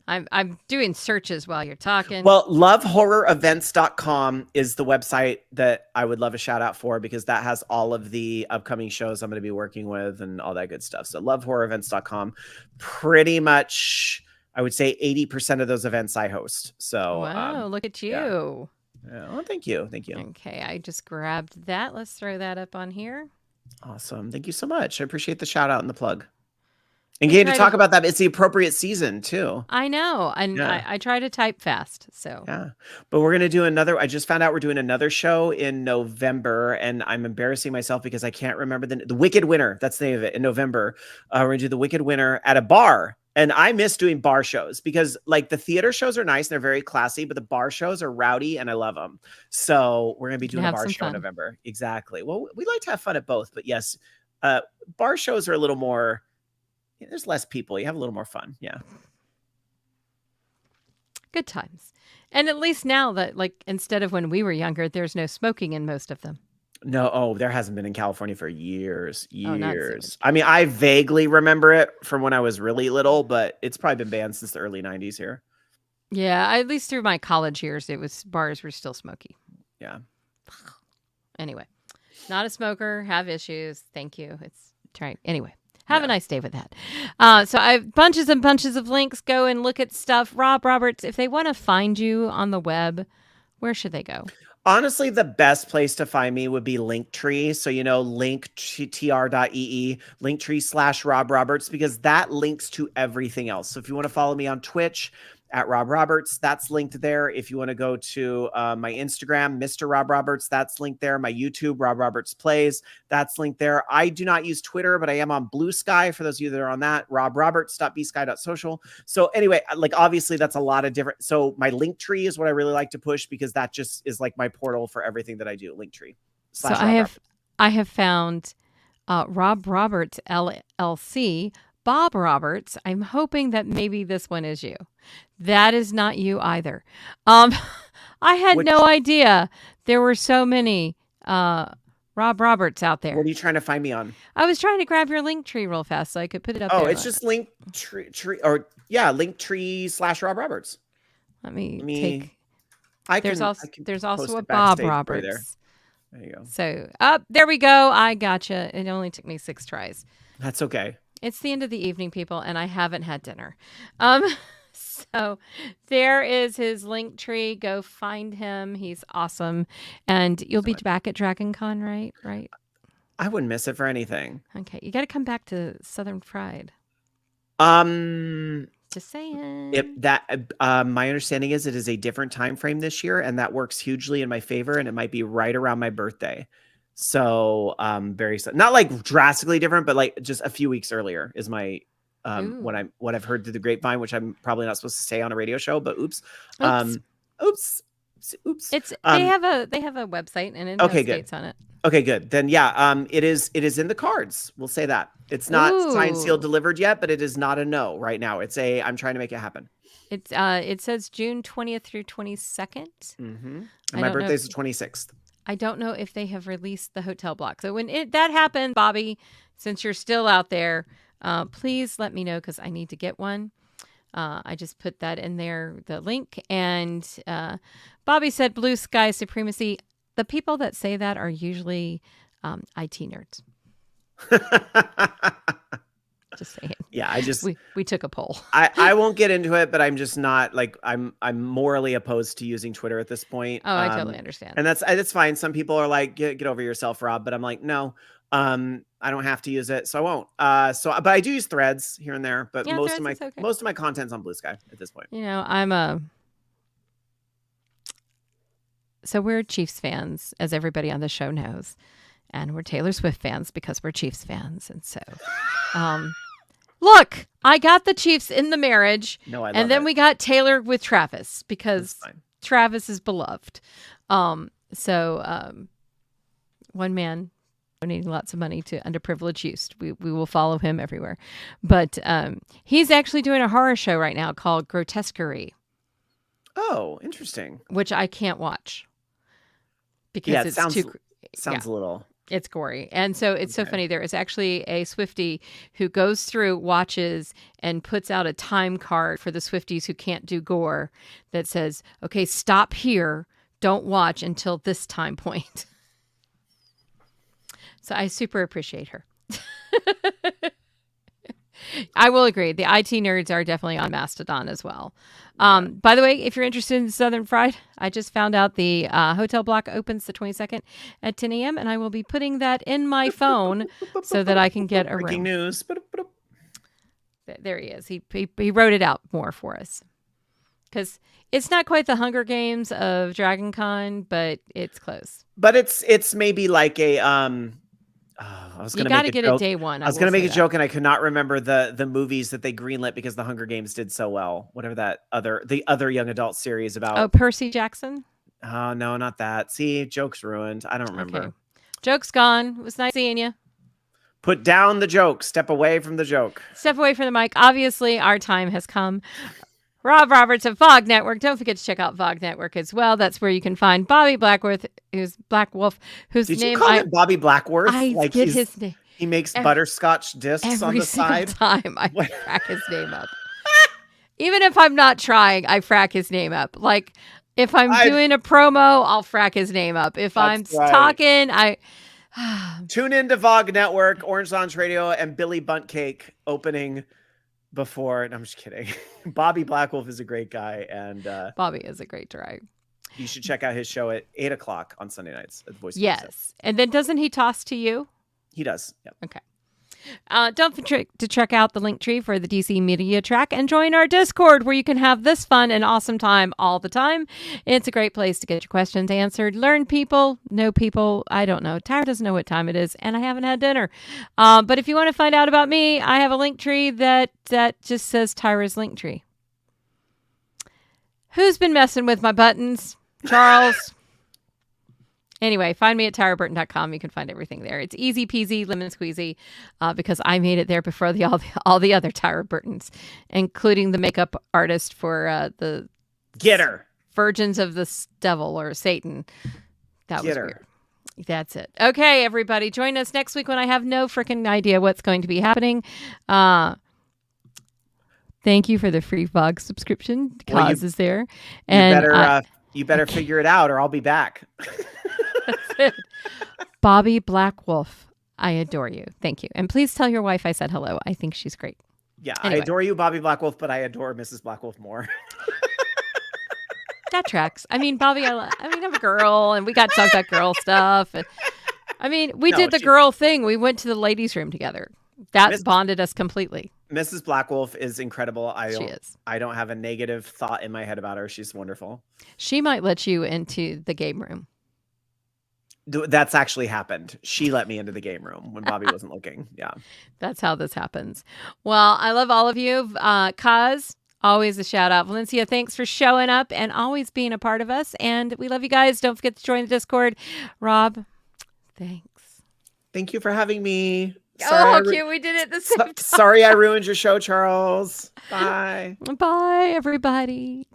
I'm doing searches while you're talking. Well, lovehorrorevents.com is the website that I would love a shout out for because that has all of the upcoming shows I'm going to be working with and all that good stuff. So lovehorrorevents.com, pretty much, I would say 80% of those events I host. So wow, look at you. Yeah. Oh, thank you. Thank you. Okay, I just grabbed that. Let's throw that up on here. Awesome. Thank you so much. I appreciate the shout out and the plug. And getting to talk about that, it's the appropriate season too. I know. And yeah. I try to type fast. So yeah. But we're going to do another. I just found out we're doing another show in November, and I'm embarrassing myself because I can't remember the Wicked Winter. That's the name of it. In November, we're going to do the Wicked Winter at a bar. And I miss doing bar shows because like the theater shows are nice and they're very classy, but the bar shows are rowdy and I love them. So we're going to be doing a bar show in November. Exactly. Well, we like to have fun at both, but yes, bar shows are a little more, there's less people. You have a little more fun. Yeah. Good times. And at least now that like, instead of when we were younger, there's no smoking in most of them. No, there hasn't been in California for years. I mean, I vaguely remember it from when I was really little, but it's probably been banned since the early 90s here. Yeah, at least through my college years, bars were still smoky. Yeah. Anyway, not a smoker, have issues. Thank you. It's right. Anyway, have a nice day with that. So I have bunches and bunches of links. Go and look at stuff. Rob Roberts, if they want to find you on the web, where should they go? Honestly, the best place to find me would be Linktree. So, linktr.ee, Linktree/Rob Roberts, because that links to everything else. So if you want to follow me on Twitch at Rob Roberts, that's linked there. If you want to go to my Instagram, Mr. Rob Roberts, that's linked there. My YouTube, Rob Roberts Plays, that's linked there. I do not use Twitter, but I am on Blue Sky for those of you that are on that, robroberts.bsky.social. So anyway, like obviously that's a lot of different. So my Linktree is what I really like to push because that just is like my portal for everything that I do. Linktree. So I have found Rob Roberts LLC. Bob Roberts. I'm hoping that maybe this one is you. That is not you either. I had no idea there were so many Rob Roberts out there. What are you trying to find me on? I was trying to grab your Linktree real fast so I could put it up there. Oh, it's just Linktree/Rob Roberts. Let me take. There's also a Bob Roberts. There you go. So there we go. I gotcha. It only took me 6 tries. That's okay. It's the end of the evening, people, and I haven't had dinner. So there is his Linktree. Go find him. He's awesome. And you'll be back at Dragon Con, right? Right. I wouldn't miss it for anything. Okay. You got to come back to Southern Fried. Just saying. My understanding is it is a different time frame this year, and that works hugely in my favor, and it might be right around my birthday. So not like drastically different, but like just a few weeks earlier is my what I've heard through the grapevine, which I'm probably not supposed to say on a radio show, but oops. It's they have a website and it has dates on it. Okay, good. Then it is in the cards. We'll say that. It's not signed, sealed, delivered yet, but it is not a no right now. It's I'm trying to make it happen. It says June 20th through 22nd. Mm-hmm. And my birthday is the 26th. I don't know if they have released the hotel block. So when that happened, Bobby, since you're still out there, please let me know because I need to get one. I just put that in there, the link. And Bobby said Blue Sky Supremacy. The people that say that are usually IT nerds. Just saying. Yeah, I just we took a poll. I won't get into it, but I'm just not like I'm morally opposed to using Twitter at this point. Oh, I totally understand. And that's fine. Some people are like, get over yourself, Rob. But I'm like, no, I don't have to use it, so I won't. But I do use Threads here and there. But most of my content's on Blue Sky at this point. You know, so we're Chiefs fans, as everybody on the show knows, and we're Taylor Swift fans because we're Chiefs fans, and so. Look, I got the Chiefs in the marriage, and then we got Taylor with Travis because Travis is beloved. One man donating lots of money to underprivileged youth. We will follow him everywhere. But he's actually doing a horror show right now called Grotesquerie. Oh, interesting. Which I can't watch because it sounds a little. It's gory. And so it's so funny. There is actually a Swiftie who goes through, watches, and puts out a time card for the Swifties who can't do gore that says, okay, stop here. Don't watch until this time point. So I super appreciate her. I will agree. The IT nerds are definitely on Mastodon as well. By the way, if you're interested in Southern Fried, I just found out the hotel block opens the 22nd at 10 a.m. and I will be putting that in my phone so that I can get a room. Breaking news. There he is. He wrote it out more for us. Because it's not quite the Hunger Games of Dragon Con, but it's close. But it's maybe like a I was going to make a get joke. It day one. I was going to make a joke, and I could not remember the movies that they greenlit because the Hunger Games did so well. Whatever the other young adult series about. Oh, Percy Jackson. Oh no, not that. See, joke's ruined. I don't remember. Okay. Joke's gone. It was nice seeing you. Put down the joke. Step away from the joke. Step away from the mic. Obviously, our time has come. Rob Roberts of VOG Network. Don't forget to check out VOG Network as well. That's where you can find Bobby Blackworth, who's Black Wolf, whose Did name you call him Bobby Blackworth? I get his name. He makes butterscotch discs on the side. Every single time I frack his name up. Even if I'm not trying, I frack his name up. Like, if I'm doing a promo, I'll frack his name up. If I'm talking, Tune in to VOG Network, Orange Lounge Radio, and Billy Buntcake opening before. No, I'm just kidding. Bobby Blackwolf is a great guy, and Bobby is a great guy. You should check out his show at 8:00 on Sunday nights at the Voice. Yes, and then doesn't he toss to you? He does. Yep. Okay. Don't forget to check out the link tree for the DC Media Track and join our Discord where you can have this fun and awesome time all the time. It's a great place to get your questions answered, learn people, know people. I don't know. Tyra doesn't know what time it is, and I haven't had dinner. But if you want to find out about me, I have a link tree that just says Tyra's link tree. Who's been messing with my buttons? Charles. Anyway, find me at tyraburton.com. You can find everything there. It's easy peasy, lemon squeezy, because I made it there before all the other Tyra Burtons, including the makeup artist for the Getter Virgins of the Devil or Satan. That was weird. That's it. Okay, everybody, join us next week when I have no freaking idea what's going to be happening. Thank you for the free VOG subscription. Cause is there, and you better figure it out, or I'll be back. That's it. Bobby Blackwolf, I adore you. Thank you. And please tell your wife I said hello. I think she's great. Yeah, anyway. I adore you, Bobby Blackwolf, but I adore Mrs. Blackwolf more. That tracks. I mean, Bobby, I'm a girl, and we got to talk about girl stuff. And we did the girl thing. We went to the ladies' room together. That bonded us completely. Mrs. Blackwolf is incredible. She is. I don't have a negative thought in my head about her. She's wonderful. She might let you into the game room. That's actually happened. She let me into the game room when Bobby wasn't looking. Yeah. That's how this happens. Well, I love all of you. Kaz, always a shout out. Valencia, thanks for showing up and always being a part of us. And we love you guys. Don't forget to join the Discord. Rob, thanks. Thank you for having me. Sorry, cute. We did it at the same time. Sorry I ruined your show, Charles. Bye. Bye, everybody.